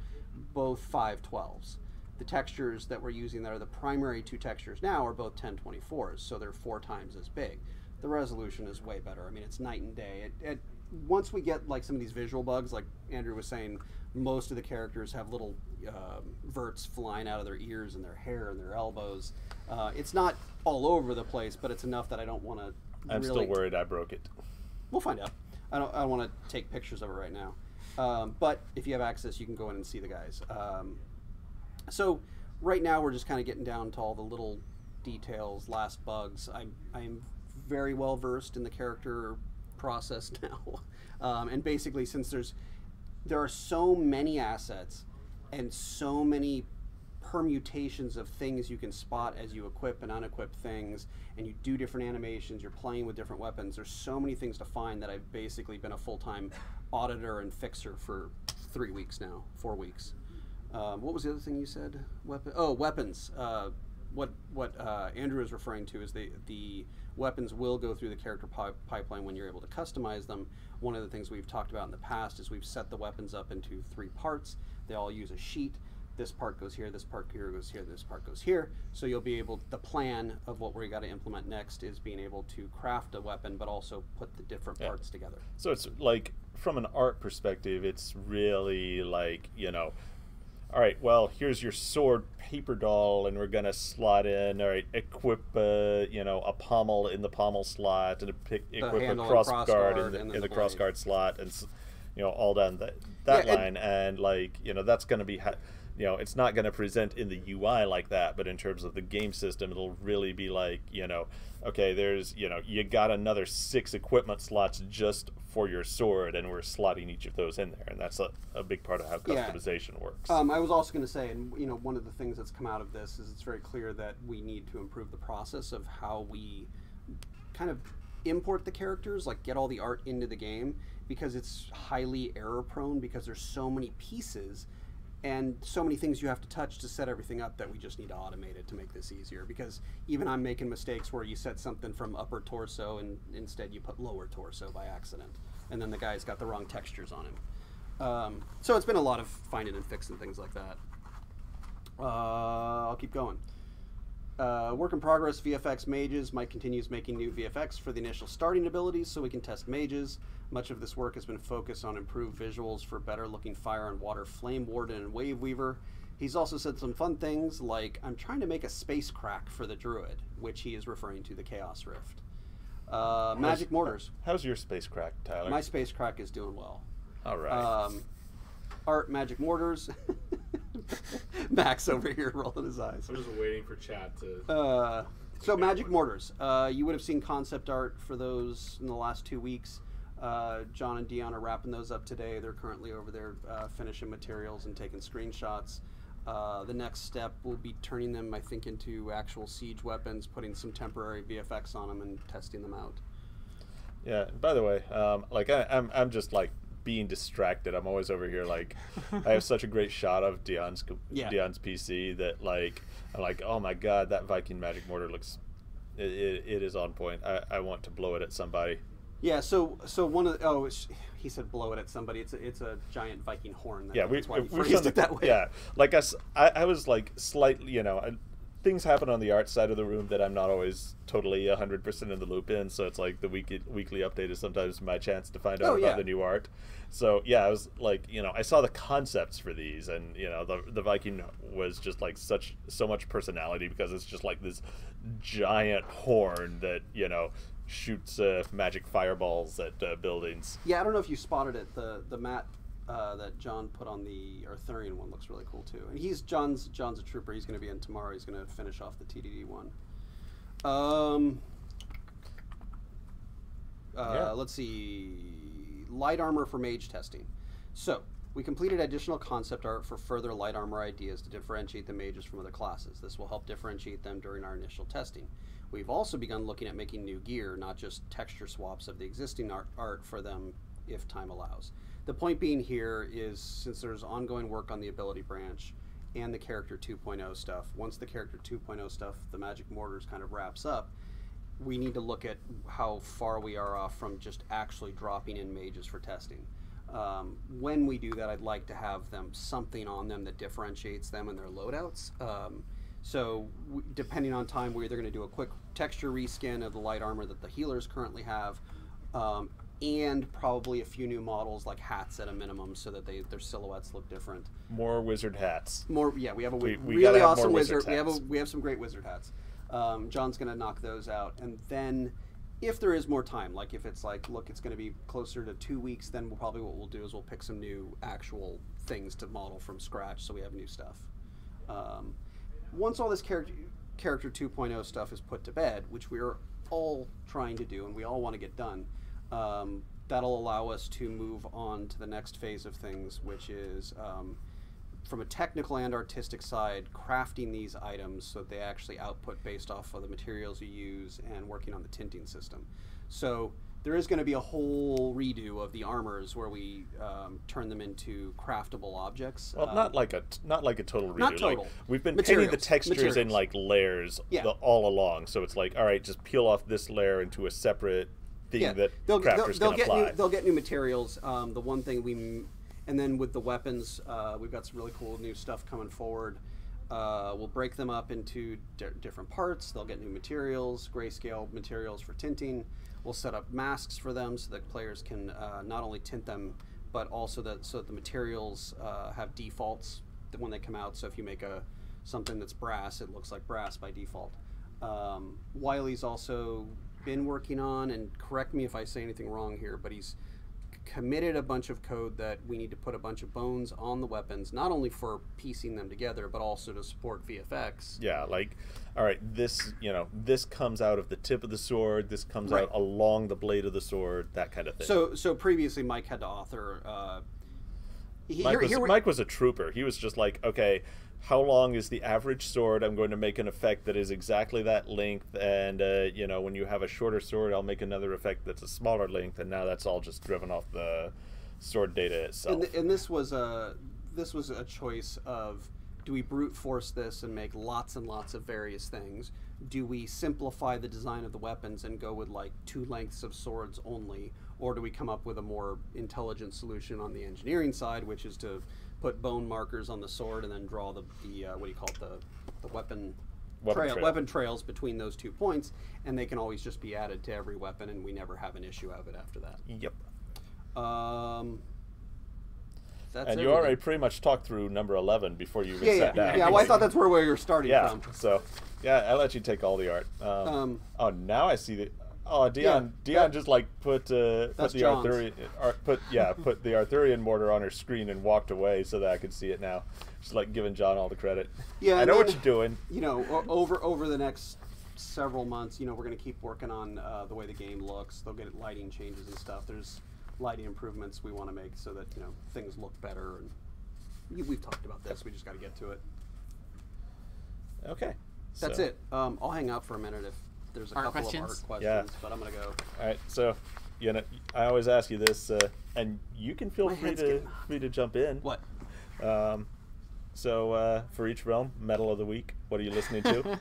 Speaker 4: both 512s. The textures that we're using that are the primary two textures now are both 1024s, so they're 4 times as big. The resolution is way better. I mean, it's night and day. Once we get like some of these visual bugs, like Andrew was saying, most of the characters have little verts flying out of their ears and their hair and their elbows. It's not all over the place, but it's enough that I don't want to.
Speaker 1: I'm still worried I broke it.
Speaker 4: We'll find out. I don't want to take pictures of it right now. But if you have access, you can go in and see the guys. So right now we're just kind of getting down to all the little details, last bugs. I'm very well versed in the character process now, and basically since there are so many assets and so many permutations of things you can spot as you equip and unequip things, and you do different animations, you're playing with different weapons, there's so many things to find that I've basically been a full-time auditor and fixer for 3 weeks now, 4 weeks. What was the other thing you said? Weapons. What Andrew is referring to is the weapons will go through the character pipeline when you're able to customize them. One of the things we've talked about in the past is we've set the weapons up into 3 parts. They all use a sheet. This part goes here, this part here goes here, this part goes here. So you'll be able, the plan of what we got to implement next is being able to craft a weapon, but also put the different parts together.
Speaker 1: So it's like, from an art perspective, it's really like, all right, well, here's your sword paper doll, and we're going to slot in, all right, equip, a pommel in the pommel slot, and equip a cross guard in the cross guard slot, and, all down that line. And, like, that's going to be, it's not going to present in the UI like that, but in terms of the game system, it'll really be like, okay, there's, you got another 6 equipment slots just for your sword, and we're slotting each of those in there, and that's a big part of how customization works.
Speaker 4: I was also going to say, and one of the things that's come out of this is it's very clear that we need to improve the process of how we kind of import the characters, like get all the art into the game, because it's highly error prone because there's so many pieces and so many things you have to touch to set everything up that we just need to automate it to make this easier, because even I'm making mistakes where you set something from upper torso and instead you put lower torso by accident, and then the guy's got the wrong textures on him. So it's been a lot of finding and fixing things like that. I'll keep going. Work in progress VFX mages. Mike continues making new VFX for the initial starting abilities so we can test mages. Much of this work has been focused on improved visuals for better looking fire and water flame warden and wave weaver. He's also said some fun things like, I'm trying to make a space crack for the druid, which he is referring to the Chaos Rift. Magic mortars.
Speaker 1: How's your space crack, Tyler?
Speaker 4: My space crack is doing well.
Speaker 1: All right.
Speaker 4: Art magic mortars. Max over here rolling his eyes.
Speaker 3: I'm just waiting for chat to.
Speaker 4: So magic mortars. You would have seen concept art for those in the last 2 weeks. John and Dion are wrapping those up today. They're currently over there finishing materials and taking screenshots. The next step will be turning them, I think, into actual siege weapons, putting some temporary VFX on them, and testing them out.
Speaker 1: Yeah. By the way, I'm just like being distracted. I'm always over here like I have such a great shot of Dion's PC that like I'm like, oh my god, that Viking magic mortar looks it is on point. I want to blow it at somebody.
Speaker 4: Yeah, so one of the, he said blow it at somebody. It's a giant Viking horn. That's why he phrased it that way.
Speaker 1: Yeah, like I was like slightly, things happen on the art side of the room that I'm not always totally 100% in the loop in. So it's like the weekly update is sometimes my chance to find out about the new art. So yeah, I was like, I saw the concepts for these, and the Viking was just like so much personality, because it's just like this giant horn that shoots magic fireballs at buildings.
Speaker 4: Yeah, I don't know if you spotted it. The mat that John put on the Arthurian one looks really cool too. And John's a trooper. He's going to be in tomorrow. He's going to finish off the TDD one. Let's see. light armor for mage testing. So we completed additional concept art for further light armor ideas to differentiate the mages from other classes. This will help differentiate them during our initial testing. We've also begun looking at making new gear, not just texture swaps of the existing art for them if time allows. The point being here is, since there's ongoing work on the ability branch and the character 2.0 stuff, once the character 2.0 stuff, the magic mortars kind of wraps up, we need to look at how far we are off from just actually dropping in mages for testing. When we do that, I'd like to have them something on them that differentiates them and their loadouts. Depending on time, we're either going to do a quick texture reskin of the light armor that the healers currently have, and probably a few new models like hats at a minimum, so that their silhouettes look different.
Speaker 1: More wizard hats.
Speaker 4: More, yeah. We have a
Speaker 1: we
Speaker 4: really awesome wizard.
Speaker 1: Hats.
Speaker 4: We have some great wizard hats. John's going to knock those out, and then if there is more time, like if it's like, look, it's going to be closer to 2 weeks, then what we'll do is we'll pick some new actual things to model from scratch, so we have new stuff. Once all this character 2.0 stuff is put to bed, which we are all trying to do and we all want to get done, that'll allow us to move on to the next phase of things, which is from a technical and artistic side, crafting these items so that they actually output based off of the materials you use, and working on the tinting system. So there is going to be a whole redo of the armors where we turn them into craftable objects.
Speaker 1: Well, not like a total redo.
Speaker 4: Not total.
Speaker 1: Like, we've been painting the textures in like layers all along, so it's like, all right, just peel off this layer into a separate thing that crafters can apply.
Speaker 4: They'll get new materials. The one thing and then with the weapons, we've got some really cool new stuff coming forward. We'll break them up into different parts. They'll get new materials, grayscale materials for tinting. We'll set up masks for them so that players can not only tint them, but also so that the materials have defaults when they come out. So if you make something that's brass, it looks like brass by default. Wiley's also been working on, and correct me if I say anything wrong here, but he's committed a bunch of code that we need to put a bunch of bones on the weapons, not only for piecing them together, but also to support VFX.
Speaker 1: Yeah, like, all right, this comes out of the tip of the sword, this comes out along the blade of the sword, that kind of thing.
Speaker 4: So previously Mike had to author.
Speaker 1: Mike was a trooper. He was just like, okay, how long is the average sword? I'm going to make an effect that is exactly that length, and when you have a shorter sword, I'll make another effect that's a smaller length, and now that's all just driven off the sword data itself.
Speaker 4: And this was a choice of, do we brute force this and make lots and lots of various things? Do we simplify the design of the weapons and go with like 2 lengths of swords only, or do we come up with a more intelligent solution on the engineering side, which is to put bone markers on the sword and then draw the weapon trails between those 2 points, and they can always just be added to every weapon, and we never have an issue of it after that.
Speaker 1: Yep.
Speaker 4: And
Speaker 1: you already pretty much talked through number 11 before you even sat down.
Speaker 4: Yeah, well, I thought that's where we were starting from.
Speaker 1: So, I'll let you take all the art. Now I see the... Oh, Dion just like put the Arthurian mortar on her screen and walked away so that I could see it now. Just like giving John all the credit.
Speaker 4: Yeah,
Speaker 1: I know what you're doing.
Speaker 4: Over the next several months, we're going to keep working on the way the game looks. They'll get lighting changes and stuff. There's lighting improvements we want to make so that things look better. And we've talked about this. We just got to get to it.
Speaker 1: Okay.
Speaker 4: That's it. I'll hang out for a minute if there's a couple of art questions, but I'm going to go.
Speaker 1: All right, so, I always ask you this, and you can feel free to jump in.
Speaker 4: What?
Speaker 1: So, for each realm, Medal of the Week, what are you listening to?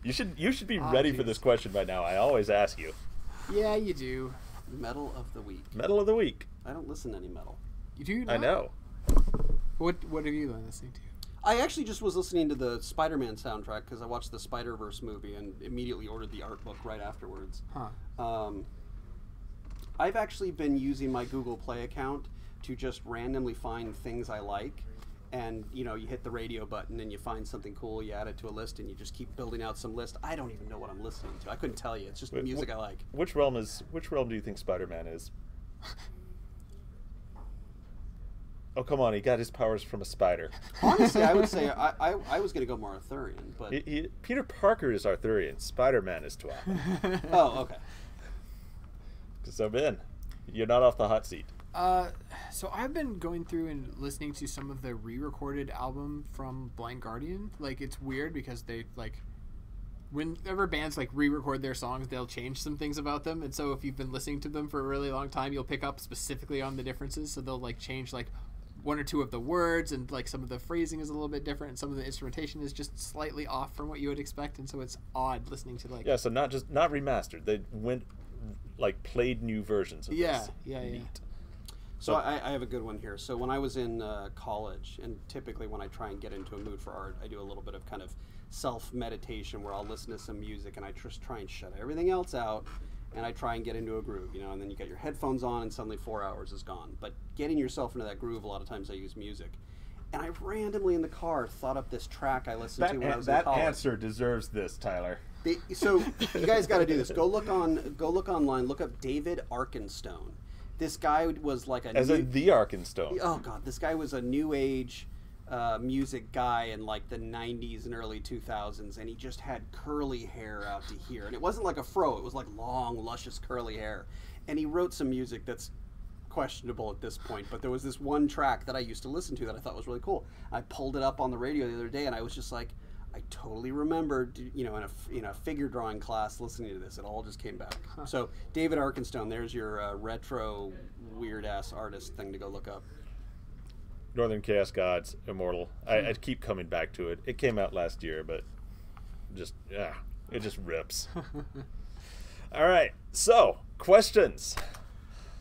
Speaker 1: You should be ready for this question by now. I always ask you.
Speaker 2: Yeah, you do.
Speaker 4: Medal of the Week.
Speaker 1: Medal of the Week.
Speaker 4: I don't listen to any metal.
Speaker 2: You do not?
Speaker 1: I know.
Speaker 2: What have you been listening to?
Speaker 4: I actually just was listening to the Spider-Man soundtrack because I watched the Spider-Verse movie and immediately ordered the art book right afterwards.
Speaker 2: Huh.
Speaker 4: I've actually been using my Google Play account to just randomly find things I like. And, you hit the radio button and you find something cool, you add it to a list, and you just keep building out some list. I don't even know what I'm listening to. I couldn't tell you. It's just the music I like.
Speaker 1: Which realm do you think Spider-Man is? Oh, come on, he got his powers from a spider.
Speaker 4: Honestly, I would say I was going to go more Arthurian, but...
Speaker 1: Peter Parker is Arthurian. Spider-Man is Twat.
Speaker 4: Oh, okay.
Speaker 1: So, Ben, You're not off the hot seat.
Speaker 2: So I've been going through and listening to some of the re-recorded album from Blind Guardian. Like, it's weird because they, like, whenever bands, like, re-record their songs, they'll change some things about them. And so if you've been listening to them for a really long time, you'll pick up specifically on the differences. So they'll, like, change, like, one or two of the words, and, like, some of the phrasing is a little bit different, and some of the instrumentation is just slightly off from what you would expect. And so it's odd listening to, like...
Speaker 1: Yeah, so not remastered. They went, like, played new versions of this.
Speaker 2: Yeah.
Speaker 4: So I have a good one here. So when I was in college, and typically when I try and get into a mood for art, I do a little bit of kind of self-meditation where I'll listen to some music and I just try and shut everything else out and I try and get into a groove, you know, and then you get your headphones on and suddenly 4 hours is gone. But getting yourself into that groove, a lot of times I use music. And I randomly in the car thought up this track I listened to when I was in college.
Speaker 1: That answer deserves this, Tyler.
Speaker 4: So you guys got to do this. Go look online, look up David Arkenstone. This guy was like
Speaker 1: the Arkenstone.
Speaker 4: Oh God, this guy was a new age music guy in like the 90s and early 2000s, and he just had curly hair out to here, and it wasn't like a fro; it was like long, luscious curly hair. And he wrote some music that's questionable at this point, but there was this one track that I used to listen to that I thought was really cool. I pulled it up on the radio the other day, and I was just like, I totally remembered, you know, in a figure drawing class listening to this. It all just came back. Huh. So David Arkenstone, there's your retro weird ass artist thing to go look up.
Speaker 1: Northern Chaos Gods, Immortal. I keep coming back to it. It came out last year, but it just rips. All right, so questions.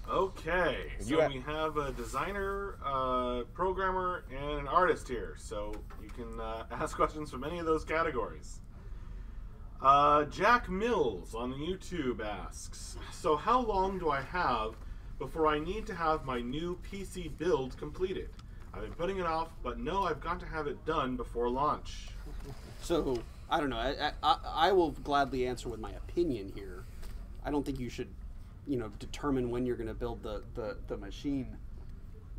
Speaker 3: Okay, so we have a designer, programmer, and an artist here, so you can ask questions from any of those categories. Jack Mills on YouTube asks, so how long do I have before I need to have my new PC build completed? I've been putting it off, but no, I've got to have it done before launch.
Speaker 4: So, I don't know. I will gladly answer with my opinion here. I don't think you should, you know, determine when you're going to build the machine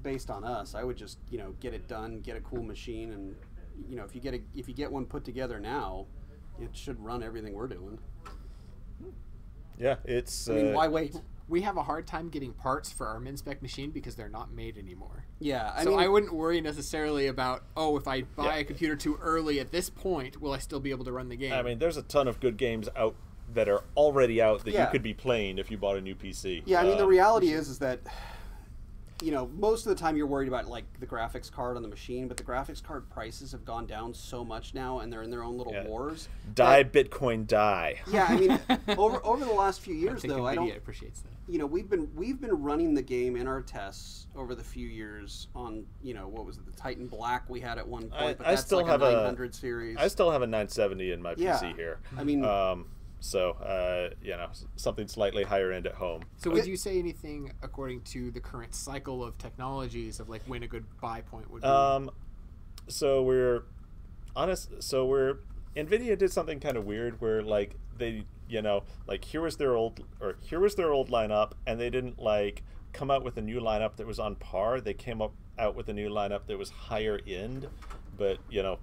Speaker 4: based on us. I would just, you know, get it done, get a cool machine, and, you know, if you get one put together now, it should run everything we're doing.
Speaker 1: Yeah, it's...
Speaker 4: I mean, why wait?
Speaker 2: We have a hard time getting parts for our min-spec machine because they're not made anymore.
Speaker 4: Yeah,
Speaker 2: I mean, I wouldn't worry necessarily about, if I buy a computer too early at this point, will I still be able to run the game?
Speaker 1: I mean, there's a ton of good games out that are already out that you could be playing if you bought a new PC.
Speaker 4: Yeah, I mean, the reality is that, you know, most of the time you're worried about, like, the graphics card on the machine, but the graphics card prices have gone down so much now, and they're in their own little wars.
Speaker 1: Bitcoin, die.
Speaker 4: Yeah, I mean, over the last few years, though, I don't...
Speaker 2: appreciates that.
Speaker 4: You know, we've been running the game in our tests over the few years on, you know, what was it, the Titan Black we had at one point, but that's still like a 900 series.
Speaker 1: I still have a 970 in my PC here.
Speaker 4: I mean...
Speaker 1: So, you know, something slightly higher end at home.
Speaker 2: So would you say anything according to the current cycle of technologies of, like, when a good buy point would be?
Speaker 1: So NVIDIA did something kind of weird where, like, they, you know, like, here was their old lineup, and they didn't, like, come out with a new lineup that was on par. They came out with a new lineup that was higher end, but, you know,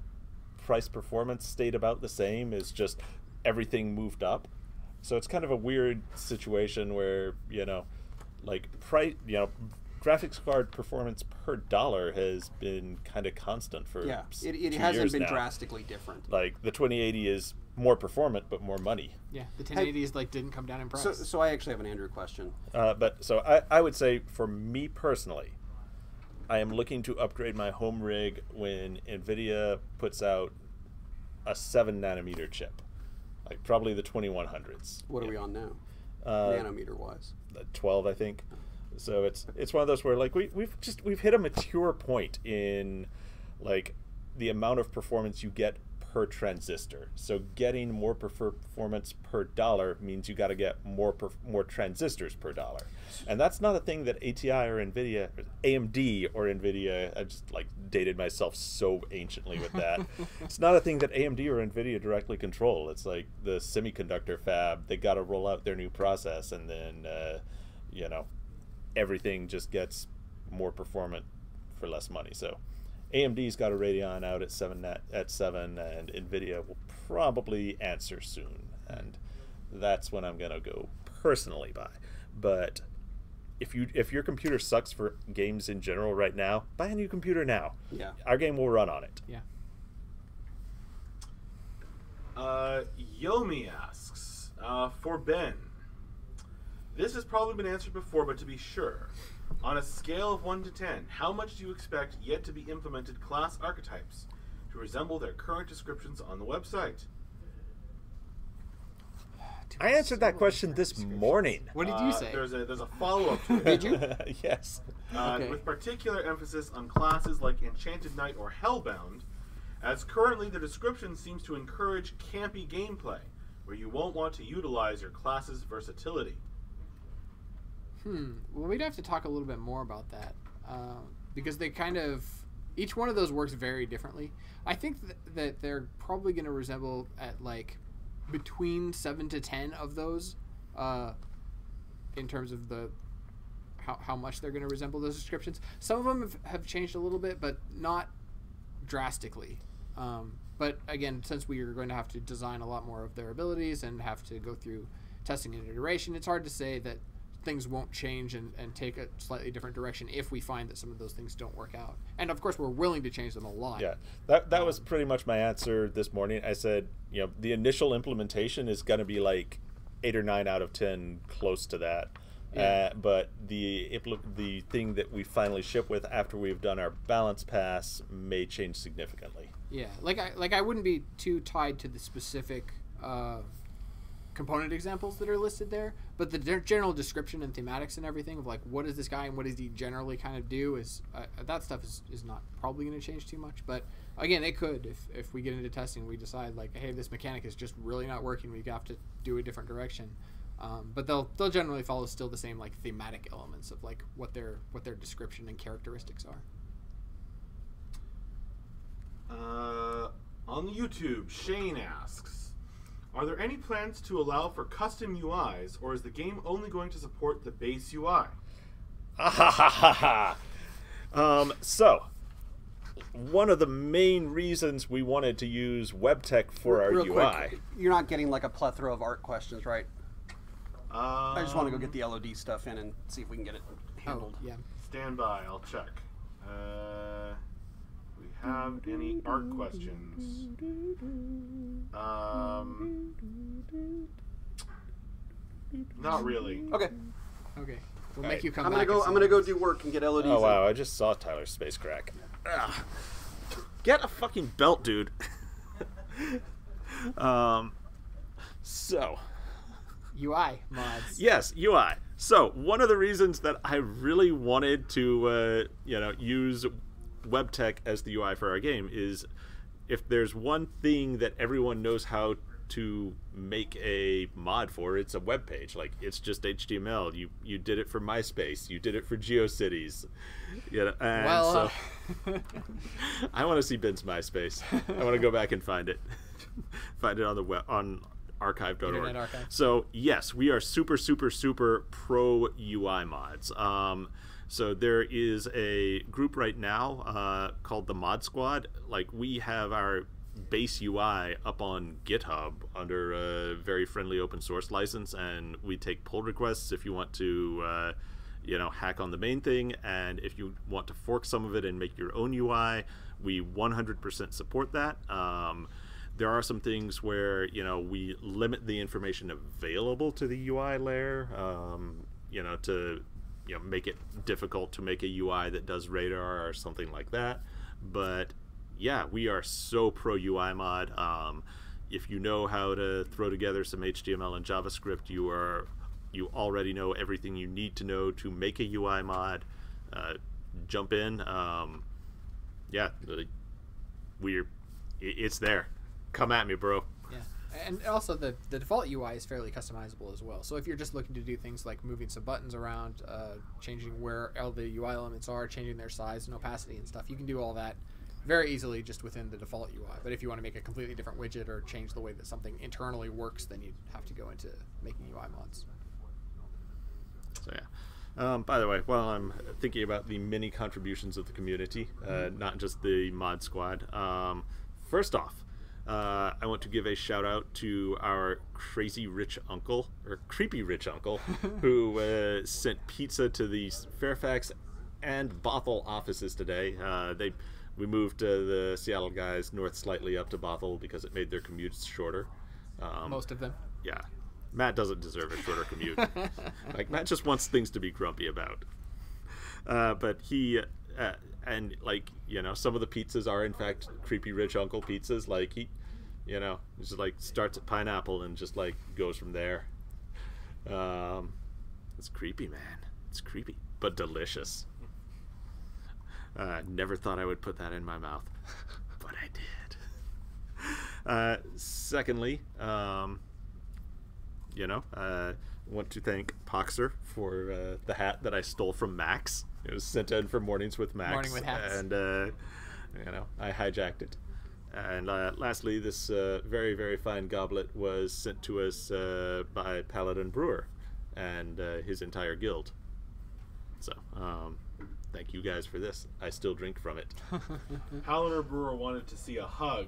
Speaker 1: price performance stayed about the same. It's just everything moved up. So it's kind of a weird situation where, you know, like, graphics card performance per dollar has been kind of constant for
Speaker 4: it hasn't been drastically different.
Speaker 1: Like, the 2080 is more performant but more money.
Speaker 2: Yeah, the 1080s like didn't come down in price.
Speaker 4: So I actually have an Andrew question.
Speaker 1: So I would say, for me personally, I am looking to upgrade my home rig when NVIDIA puts out a 7-nanometer chip. Like, probably the 2100s.
Speaker 4: What are we on now, nanometer wise?
Speaker 1: 12, I think. So it's one of those where, like, we've hit a mature point in, like, the amount of performance you get per transistor. So getting more performance per dollar means you got to get more transistors per dollar, and that's not a thing that AMD or NVIDIA. I just, like, dated myself so anciently with that. It's not a thing that AMD or NVIDIA directly control. It's like the semiconductor fab. They got to roll out their new process, and then you know, everything just gets more performant for less money. So AMD's got a Radeon out at 7, and NVIDIA will probably answer soon, and that's when I'm gonna go personally buy. But if your computer sucks for games in general right now, buy a new computer now.
Speaker 4: Yeah.
Speaker 1: Our game will run on it.
Speaker 2: Yeah.
Speaker 3: Yomi asks, for Ben, this has probably been answered before, but to be sure, on a scale of 1 to 10, how much do you expect yet to be implemented class archetypes to resemble their current descriptions on the website?
Speaker 1: I answered that question this morning.
Speaker 2: What did you say?
Speaker 3: There's a follow-up to it.
Speaker 2: Did you?
Speaker 1: Yes.
Speaker 2: Okay.
Speaker 3: With particular emphasis on classes like Enchanted Knight or Hellbound, as currently the description seems to encourage campy gameplay, where you won't want to utilize your class's versatility.
Speaker 2: Well, we'd have to talk a little bit more about that because they kind of each one of those works very differently. I think that they're probably going to resemble at like between 7 to 10 of those in terms of the how much they're going to resemble those descriptions. Some of them have changed a little bit, but not drastically. But again, since we are going to have to design a lot more of their abilities and have to go through testing and iteration, it's hard to say that things won't change and take a slightly different direction if we find that some of those things don't work out. And of course, we're willing to change them a lot.
Speaker 1: Yeah, that was pretty much my answer this morning. I said, the initial implementation is going to be like 8 or 9 out of 10, close to that. Yeah. But the thing that we finally ship with after we've done our balance pass may change significantly.
Speaker 2: Yeah, like I wouldn't be too tied to the specific component examples that are listed there, but the general description and thematics and everything of like what is this guy and what does he generally kind of do is that stuff is not probably going to change too much. But again, it could if we get into testing and we decide like, hey, this mechanic is just really not working, we have to do a different direction. But they'll generally follow still the same like thematic elements of like what their description and characteristics are.
Speaker 3: On the YouTube, Shane asks, are there any plans to allow for custom UIs, or is the game only going to support the base UI?
Speaker 1: So, one of the main reasons we wanted to use WebTech for our UI.
Speaker 4: Quick, you're not getting like a plethora of art questions, right? I just want to go get the LOD stuff in and see if we can get it handled.
Speaker 2: Oh, yeah.
Speaker 3: Stand by, I'll check. We have any art questions? Not really.
Speaker 4: Okay.
Speaker 2: We'll make you come
Speaker 4: I'm
Speaker 2: back.
Speaker 4: I'm gonna go do work and get LODs.
Speaker 1: Oh wow! I just saw Tyler's space crack. Ugh. Get a fucking belt, dude. So.
Speaker 2: UI mods.
Speaker 1: Yes, UI. So one of the reasons that I really wanted to, use WebTech as the UI for our game is if there's one thing that everyone knows how to make a mod for, it's a web page. Like, it's just HTML. You did it for MySpace. You did it for GeoCities. And I want to see Ben's MySpace. I want to go back and find it. Find it on the web, on archive.org. So yes, we are super pro UI mods. So there is a group right now called the Mod Squad. Like, we have our base UI up on GitHub under a very friendly open source license, and we take pull requests if you want to hack on the main thing, and if you want to fork some of it and make your own UI, we 100% support that. There are some things where we limit the information available to the UI layer, to make it difficult to make a UI that does radar or something like that. But yeah, we are so pro UI mod. If you know how to throw together some HTML and JavaScript, you already know everything you need to know to make a UI mod. Jump in. It's there. Come at me, bro.
Speaker 2: Yeah, and also the default UI is fairly customizable as well. So if you're just looking to do things like moving some buttons around, changing where all the UI elements are, changing their size and opacity and stuff, you can do all that very easily just within the default UI. But if you want to make a completely different widget or change the way that something internally works, then you have to go into making UI mods.
Speaker 1: So yeah. By the way, while I'm thinking about the many contributions of the community, not just the Mod Squad, first off, I want to give a shout out to our crazy rich uncle, or creepy rich uncle, who sent pizza to the Fairfax and Bothell offices today. We moved the Seattle guys north slightly up to Bothell because it made their commutes shorter.
Speaker 2: Most of them.
Speaker 1: Yeah. Matt doesn't deserve a shorter commute. Like, Matt just wants things to be grumpy about. But he, and like, you know, some of the pizzas are in fact creepy rich uncle pizzas. Like, he, you know, just like starts at pineapple and just like goes from there. It's creepy, man. It's creepy, but delicious. Never thought I would put that in my mouth, but I did. Secondly, you know, want to thank Poxer for the hat that I stole from Max. It was sent in for Mornings with Max.
Speaker 2: Morning with hats.
Speaker 1: And, you know, I hijacked it. And lastly, this very, very fine goblet was sent to us by Paladin Brewer and his entire guild. So, thank you guys for this. I still drink from it.
Speaker 3: Paladin Brewer wanted to see a hug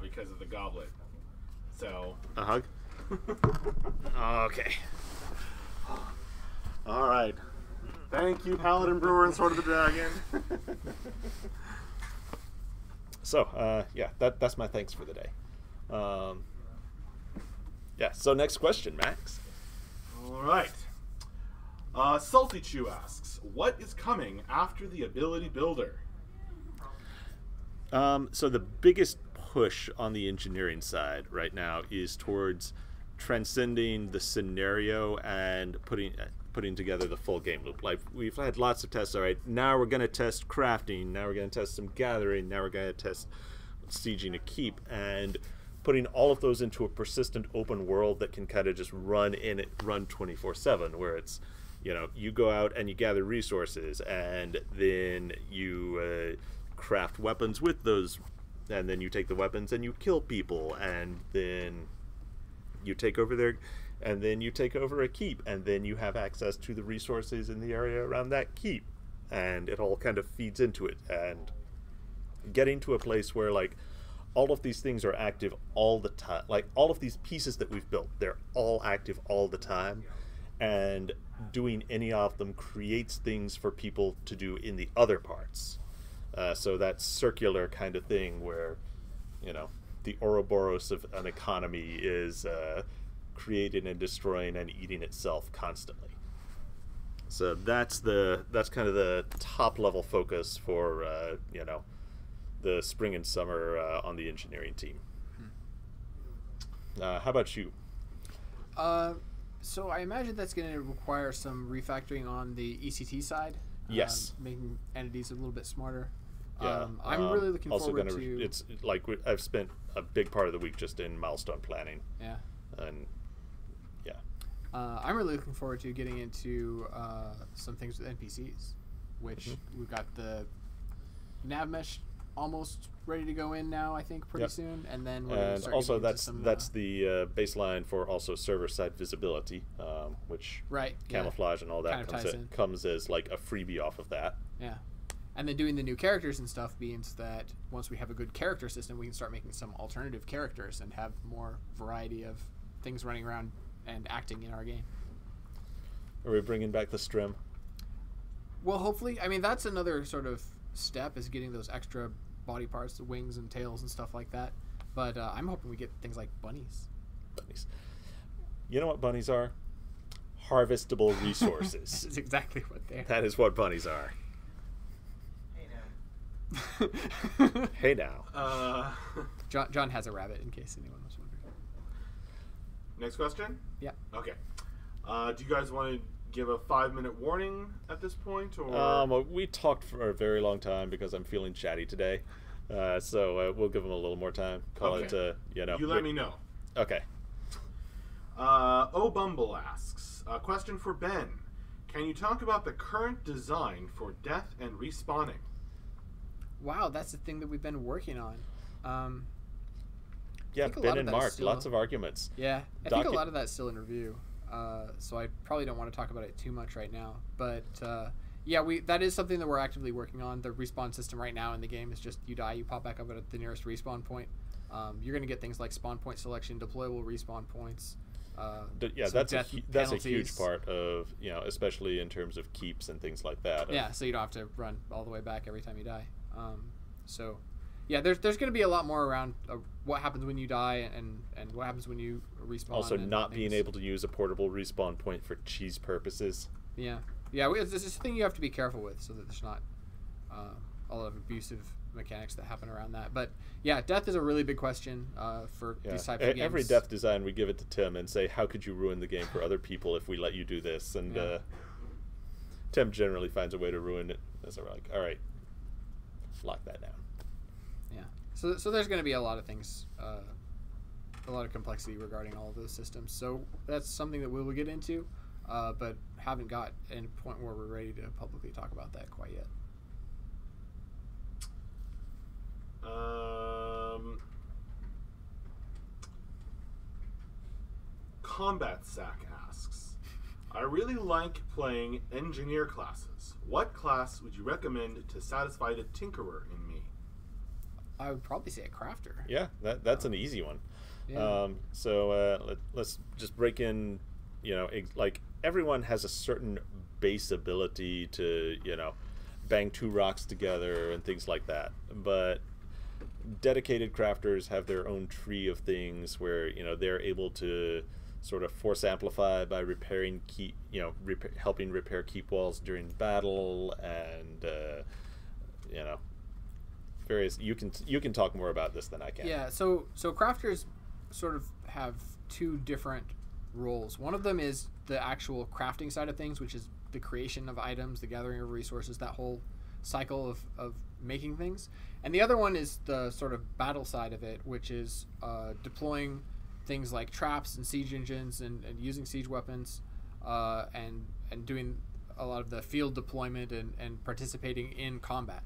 Speaker 3: because of the goblet. So
Speaker 1: A hug? Okay.
Speaker 3: all right. Thank you, Paladin Brewer and Sword of the Dragon.
Speaker 1: So, yeah, that's my thanks for the day. Yeah, so next question, Max.
Speaker 3: All right. Salty Chew asks, what is coming after the Ability Builder?
Speaker 1: So the biggest push on the engineering side right now is towards transcending the scenario and putting together the full game loop. Like, we've had lots of tests. All right, now we're going to test crafting. Now we're going to test some gathering. Now we're going to test sieging a keep, and putting all of those into a persistent open world that can kind of just run 24/7, where it's, you know, you go out and you gather resources, and then you craft weapons with those, and then you take the weapons and you kill people, and then you take over and then you take over a keep, and then you have access to the resources in the area around that keep, and it all kind of feeds into it, and getting to a place where, like, all of these things are active all the time. Like, all of these pieces that we've built, they're all active all the time, and doing any of them creates things for people to do in the other parts. So that circular kind of thing where, you know, the Ouroboros of an economy is creating and destroying and eating itself constantly. So that's kind of the top level focus for you know, the spring and summer on the engineering team. How about you?
Speaker 2: So I imagine that's going to require some refactoring on the ECT side.
Speaker 1: Yes.
Speaker 2: Making entities a little bit smarter.
Speaker 1: Yeah,
Speaker 2: I'm really looking
Speaker 1: also
Speaker 2: forward
Speaker 1: gonna,
Speaker 2: to.
Speaker 1: It's like I've spent a big part of the week just in milestone planning.
Speaker 2: Yeah.
Speaker 1: And yeah.
Speaker 2: I'm really looking forward to getting into some things with NPCs, which we've got the nav mesh almost ready to go in now, I think, pretty soon, and then we're gonna start
Speaker 1: also
Speaker 2: getting into some,
Speaker 1: that's the baseline for also server side visibility, which camouflage and all that comes as like a freebie off of that.
Speaker 2: Yeah. And then doing the new characters and stuff means that once we have a good character system, we can start making some alternative characters and have more variety of things running around and acting in our game.
Speaker 1: Are we bringing back the strim?
Speaker 2: Well, hopefully. I mean, that's another sort of step, is getting those extra body parts, the wings and tails and stuff like that. But I'm hoping we get things like bunnies.
Speaker 1: Bunnies. You know what bunnies are? Harvestable resources.
Speaker 2: That's exactly what they are.
Speaker 1: That is what bunnies are. Hey now.
Speaker 2: John has a rabbit, in case anyone was wondering.
Speaker 3: Next question?
Speaker 2: Yeah.
Speaker 3: Okay. Do you guys want to give a 5-minute warning at this point, or?
Speaker 1: We talked for a very long time because I'm feeling chatty today, so we'll give them a little more time. Call it, you know.
Speaker 3: You let me know.
Speaker 1: Okay.
Speaker 3: Bumble asks, a question for Ben. Can you talk about the current design for death and respawning?
Speaker 2: Wow, that's the thing that we've been working on.
Speaker 1: Yeah, Ben and Mark, lots of arguments.
Speaker 2: Yeah, I think a lot of that's still in review. So I probably don't want to talk about it too much right now. But yeah, that is something that we're actively working on. The respawn system right now in the game is just you die, you pop back up at the nearest respawn point. You're going to get things like spawn point selection, deployable respawn points.
Speaker 1: That's a huge part of, especially in terms of keeps and things like that.
Speaker 2: Yeah, so you don't have to run all the way back every time you die. There's going to be a lot more around what happens when you die and what happens when you respawn.
Speaker 1: Also, not being able to use a portable respawn point for cheese purposes.
Speaker 2: Yeah, it's a thing you have to be careful with, so that there's not a lot of abusive mechanics that happen around that. But yeah, death is a really big question for these types of games.
Speaker 1: Every death design, we give it to Tim and say, how could you ruin the game for other people if we let you do this? And Tim generally finds a way to ruin it. So we're like, all right, lock that down.
Speaker 2: Yeah. So there's going to be a lot of things, a lot of complexity regarding all of those systems. So that's something that we will get into, but haven't got to a point where we're ready to publicly talk about that quite yet.
Speaker 3: Combat Sack asks, I really like playing engineer classes. What class would you recommend to satisfy the tinkerer in me?
Speaker 2: I would probably say a crafter.
Speaker 1: Yeah, that's an easy one.
Speaker 2: Yeah.
Speaker 1: Let's just break in, like everyone has a certain base ability to, bang two rocks together and things like that. But dedicated crafters have their own tree of things where, they're able to sort of force amplify by repairing helping repair keep walls during battle and, various. You can talk more about this than I can.
Speaker 2: Yeah, so crafters sort of have two different roles. One of them is the actual crafting side of things, which is the creation of items, the gathering of resources, that whole cycle of making things. And the other one is the sort of battle side of it, which is deploying things like traps and siege engines and using siege weapons and doing a lot of the field deployment and participating in combat.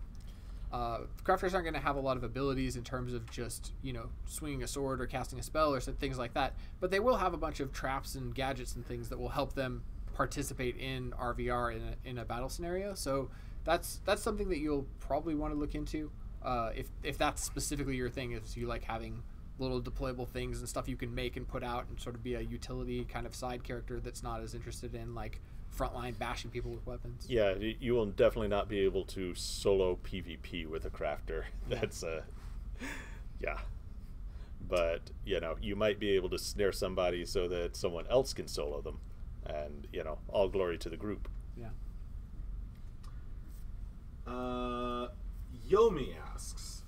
Speaker 2: Crafters aren't going to have a lot of abilities in terms of just, swinging a sword or casting a spell or things like that, but they will have a bunch of traps and gadgets and things that will help them participate in RVR in a battle scenario. So that's something that you'll probably want to look into if that's specifically your thing, if you like having little deployable things and stuff you can make and put out and sort of be a utility kind of side character that's not as interested in like frontline bashing people with weapons.
Speaker 1: Yeah, you will definitely not be able to solo PvP with a crafter. That's yeah. But, you might be able to snare somebody so that someone else can solo them. And, all glory to the group.
Speaker 2: Yeah.
Speaker 3: Yomi asks,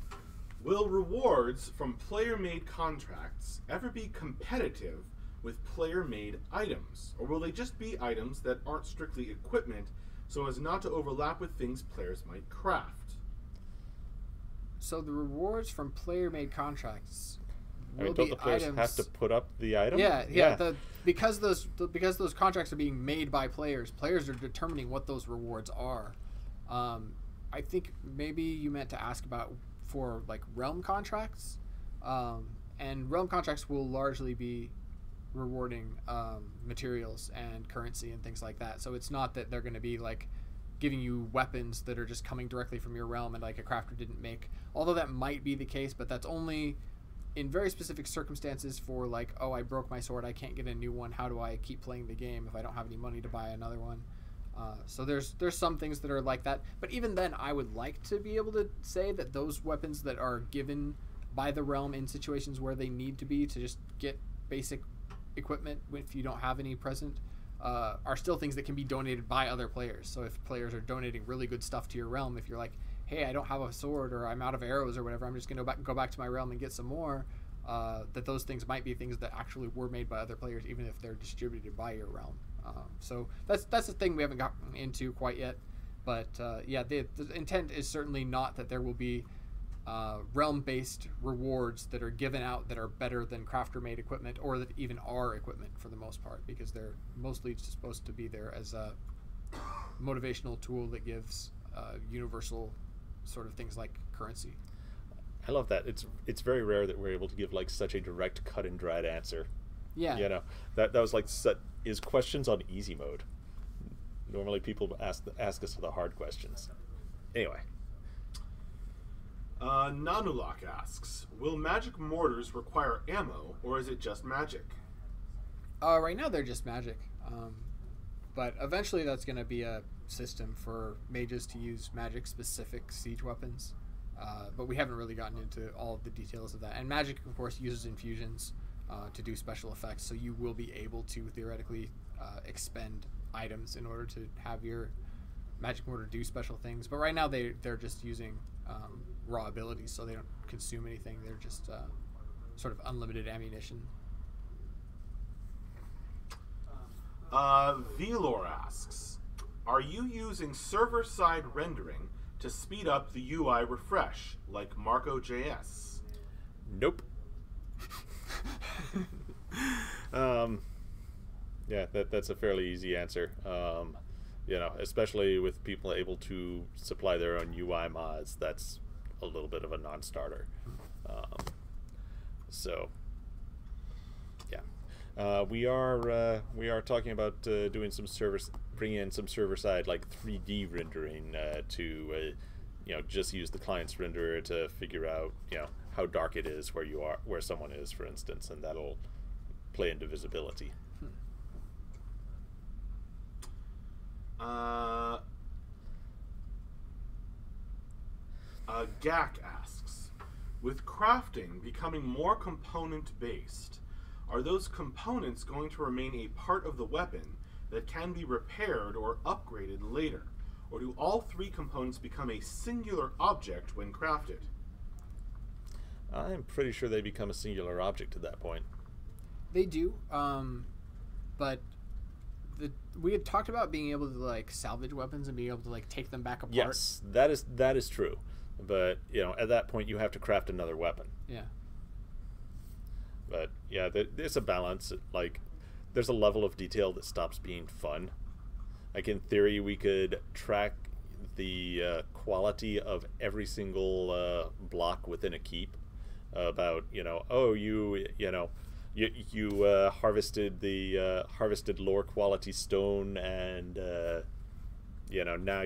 Speaker 3: will rewards from player-made contracts ever be competitive with player-made items, or will they just be items that aren't strictly equipment so as not to overlap with things players might craft?
Speaker 2: So the rewards from player-made contracts
Speaker 1: don't the players
Speaker 2: items
Speaker 1: have to put up the item?
Speaker 2: Yeah. Because those contracts are being made by players are determining what those rewards are. I think maybe you meant to ask about for like realm contracts, and realm contracts will largely be rewarding materials and currency and things like that. So it's not that they're going to be like giving you weapons that are just coming directly from your realm and like a crafter didn't make, although that might be the case, but that's only in very specific circumstances for like, oh, I broke my sword, I can't get a new one, how do I keep playing the game if I don't have any money to buy another one? So there's some things that are like that, but even then I would like to be able to say that those weapons that are given by the realm in situations where they need to be to just get basic equipment if you don't have any present are still things that can be donated by other players. So if players are donating really good stuff to your realm, if you're like, hey, I don't have a sword or I'm out of arrows or whatever, I'm just going to go back to my realm and get some more, that those things might be things that actually were made by other players, even if they're distributed by your realm. So that's the thing we haven't gotten into quite yet. But the intent is certainly not that there will be realm-based rewards that are given out that are better than crafter-made equipment, or that even are equipment for the most part, because they're mostly supposed to be there as a motivational tool that gives universal sort of things like currency.
Speaker 1: I love that. It's very rare that we're able to give like such a direct, cut and dried answer.
Speaker 2: Yeah.
Speaker 1: That was like is questions on easy mode. Normally people ask us the hard questions. Anyway.
Speaker 3: Nanulok asks, will magic mortars require ammo, or is it just magic?
Speaker 2: Right now they're just magic, but eventually that's going to be a system for mages to use magic-specific siege weapons. But we haven't really gotten into all of the details of that. And magic, of course, uses infusions to do special effects, so you will be able to theoretically expend items in order to have your magic mortar do special things. But right now they're just using raw abilities, so they don't consume anything. They're just sort of unlimited ammunition.
Speaker 3: Velor asks, are you using server-side rendering to speed up the UI refresh, like Marco.js?
Speaker 1: Nope. Yeah, that's a fairly easy answer. Especially with people able to supply their own UI mods, that's a little bit of a non-starter. We are talking about doing some bringing in some server-side like 3D rendering to just use the client's renderer to figure out how dark it is where someone is, for instance, and that'll play into visibility.
Speaker 3: Gak asks, with crafting becoming more component-based, are those components going to remain a part of the weapon that can be repaired or upgraded later? Or do all three components become a singular object when crafted?
Speaker 1: I'm pretty sure they become a singular object at that point.
Speaker 2: They do, but we had talked about being able to like salvage weapons and being able to like take them back apart.
Speaker 1: Yes, that is true. But at that point you have to craft another weapon.
Speaker 2: Yeah.
Speaker 1: But yeah, there's a balance. Like, there's a level of detail that stops being fun. Like, in theory, we could track the quality of every single block within a keep. About you harvested the harvested lower quality stone, and now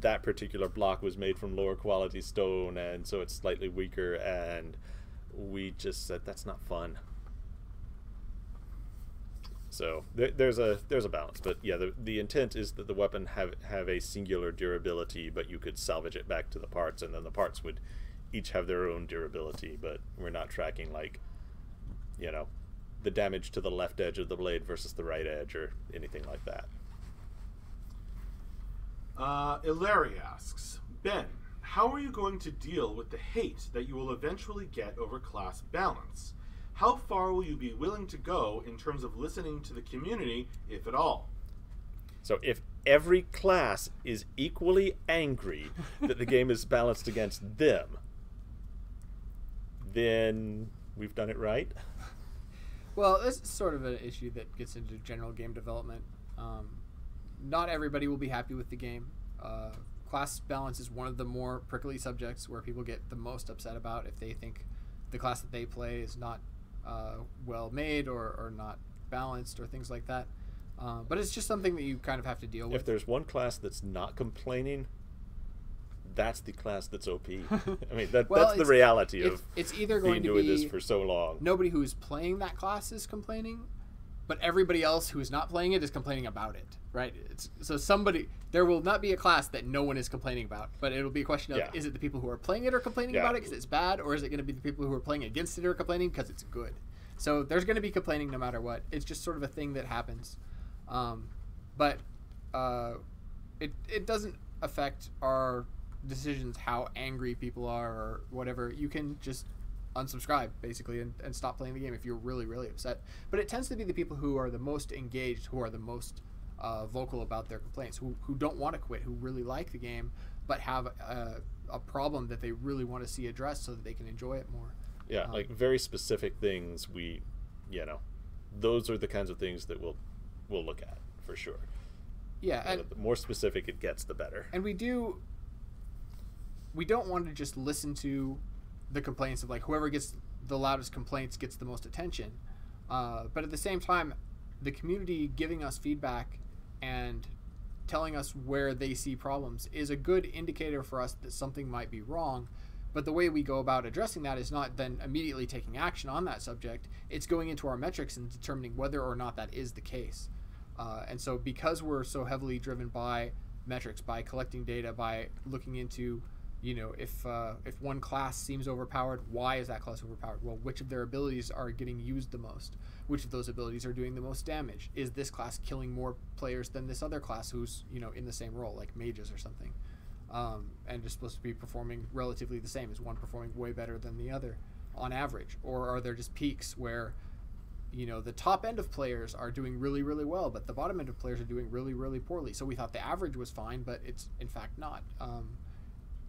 Speaker 1: that particular block was made from lower quality stone, and so it's slightly weaker, and we just said that's not fun. So there's a balance, but yeah, the intent is that the weapon have a singular durability, but you could salvage it back to the parts, and then the parts would each have their own durability, but we're not tracking like the damage to the left edge of the blade versus the right edge or anything like that.
Speaker 3: Ilari asks, Ben, how are you going to deal with the hate that you will eventually get over class balance? How far will you be willing to go in terms of listening to the community, if at all?
Speaker 1: So if every class is equally angry that the game is balanced against them, then we've done it right.
Speaker 2: Well, this is sort of an issue that gets into general game development. Not everybody will be happy with the game. Class balance is one of the more prickly subjects where people get the most upset about if they think the class that they play is not well made or not balanced or things like that. But it's just something that you kind of have to deal with.
Speaker 1: If there's one class that's not complaining, that's the class that's OP. I mean, that's the reality of
Speaker 2: it's either going
Speaker 1: being
Speaker 2: to
Speaker 1: doing
Speaker 2: be
Speaker 1: this for so long.
Speaker 2: Nobody who's playing that class is complaining, but everybody else who is not playing it is complaining about it, right? There will not be a class that no one is complaining about, but it'll be a question of, is it the people who are playing it are complaining about it because it's bad, or is it going to be the people who are playing against it are complaining because it's good? So there's going to be complaining no matter what. It's just sort of a thing that happens. But it doesn't affect our decisions how angry people are or whatever. You can just unsubscribe basically and stop playing the game if you're really, really upset. But it tends to be the people who are the most engaged, who are the most vocal about their complaints, who don't want to quit, who really like the game but have a problem that they really want to see addressed so that they can enjoy it more.
Speaker 1: Yeah, like very specific things. Those are the kinds of things that we'll look at for sure.
Speaker 2: Yeah, and
Speaker 1: the more specific it gets, the better.
Speaker 2: And we don't want to just listen to the complaints of like whoever gets the loudest complaints gets the most attention. But at the same time, the community giving us feedback and telling us where they see problems is a good indicator for us that something might be wrong. But the way we go about addressing that is not then immediately taking action on that subject. It's going into our metrics and determining whether or not that is the case. And so because we're so heavily driven by metrics, by collecting data, by looking into, if one class seems overpowered, why is that class overpowered? Well, which of their abilities are getting used the most? Which of those abilities are doing the most damage? Is this class killing more players than this other class who's, in the same role, like mages or something? And is supposed to be performing relatively the same. Is one performing way better than the other on average? Or are there just peaks where, the top end of players are doing really, really well, but the bottom end of players are doing really, really poorly? So we thought the average was fine, but it's in fact not.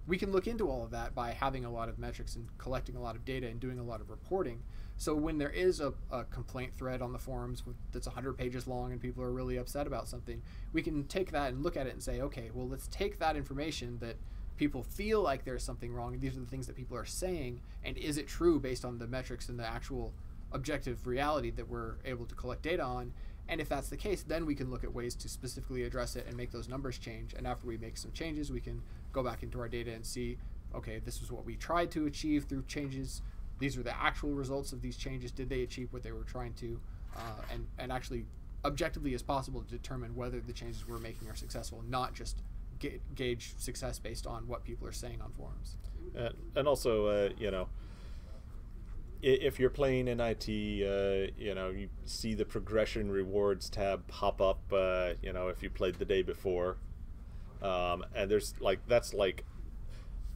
Speaker 2: We can look into all of that by having a lot of metrics and collecting a lot of data and doing a lot of reporting. So when there is a complaint thread on the forums that's 100 pages long and people are really upset about something, we can take that and look at it and say, okay, well, let's take that information that people feel like there's something wrong, and these are the things that people are saying, and is it true based on the metrics and the actual objective reality that we're able to collect data on? And if that's the case, then we can look at ways to specifically address it and make those numbers change. And after we make some changes, we can go back into our data and see, okay, this is what we tried to achieve through changes. These are the actual results of these changes. Did they achieve what they were trying to? And actually, objectively as possible, to determine whether the changes we're making are successful, not just gauge success based on what people are saying on forums.
Speaker 1: And also, if you're playing in IT, you see the progression rewards tab pop up, if you played the day before. And there's that's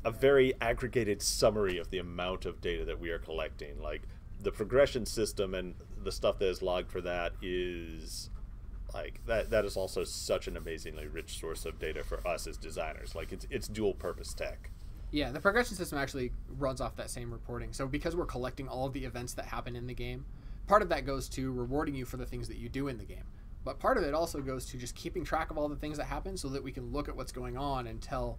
Speaker 1: a very aggregated summary of the amount of data that we are collecting. Like the progression system and the stuff that is logged for that is that is also such an amazingly rich source of data for us as designers. It's dual purpose tech.
Speaker 2: Yeah, the progression system actually runs off that same reporting. So because we're collecting all of the events that happen in the game, part of that goes to rewarding you for the things that you do in the game. But part of it also goes to just keeping track of all the things that happen so that we can look at what's going on and tell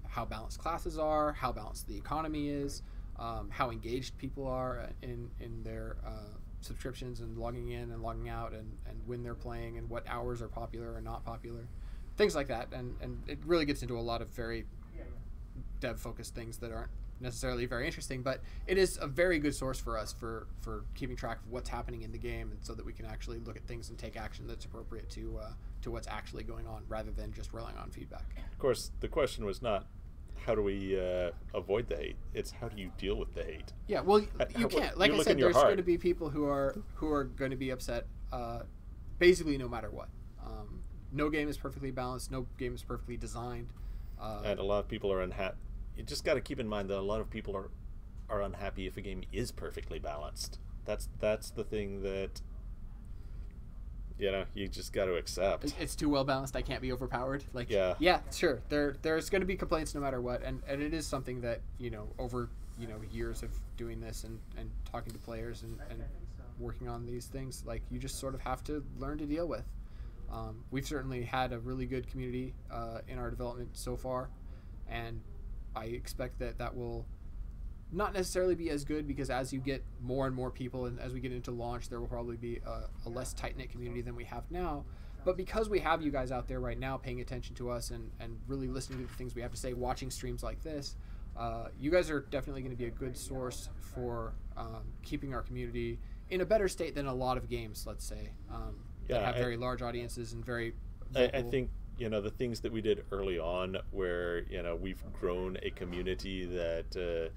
Speaker 2: how balanced classes are, how balanced the economy is, how engaged people are in their subscriptions and logging in and logging out, and when they're playing and what hours are popular or not popular. Things like that. And it really gets into a lot of very dev-focused things that aren't necessarily very interesting, but it is a very good source for us for keeping track of what's happening in the game, and so that we can actually look at things and take action that's appropriate to what's actually going on, rather than just relying on feedback.
Speaker 1: Of course, the question was not how do we avoid the hate, it's how do you deal with the hate.
Speaker 2: Yeah, well, you can't. Like I said, there's going to be people who are going to be upset basically no matter what. No game is perfectly balanced, no game is perfectly designed,
Speaker 1: and a lot of people are unhappy. You just got to keep in mind that a lot of people are unhappy if a game is perfectly balanced. That's the thing that you just got to accept.
Speaker 2: It's too well balanced. I can't be overpowered.
Speaker 1: Yeah,
Speaker 2: sure. There's going to be complaints no matter what, and it is something that over years of doing this and talking to players and working on these things, you just sort of have to learn to deal with. We've certainly had a really good community in our development so far, and I expect that will not necessarily be as good, because as you get more and more people and as we get into launch, there will probably be a less tight-knit community than we have now. But because we have you guys out there right now paying attention to us and really listening to the things we have to say, watching streams like this, you guys are definitely going to be a good source for keeping our community in a better state than a lot of games, let's say, that have very large audiences and very vocal.
Speaker 1: I think the things that we did early on, where we've grown a community that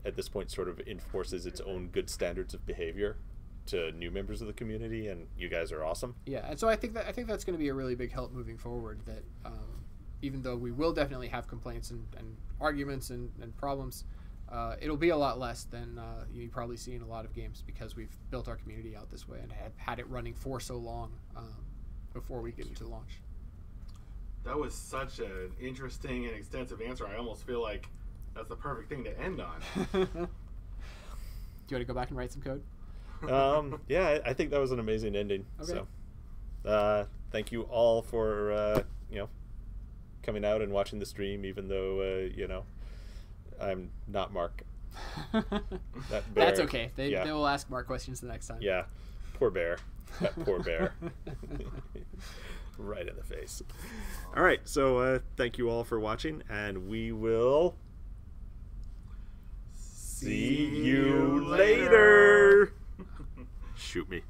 Speaker 1: at this point sort of enforces its own good standards of behavior to new members of the community, and you guys are awesome.
Speaker 2: Yeah, and so I think that's going to be a really big help moving forward, that even though we will definitely have complaints and arguments and problems, it'll be a lot less than you probably see in a lot of games, because we've built our community out this way and have had it running for so long before we get into launch.
Speaker 3: That was such an interesting and extensive answer. I almost feel like that's the perfect thing to end on.
Speaker 2: Do you want to go back and write some code?
Speaker 1: Yeah, I think that was an amazing ending.
Speaker 2: Okay.
Speaker 1: So, thank you all for coming out and watching the stream, even though I'm not Mark.
Speaker 2: That's okay. They will ask Mark questions the next time.
Speaker 1: Yeah, poor bear. That poor bear. Right in the face. All right, so thank you all for watching, and we will Later. Shoot me.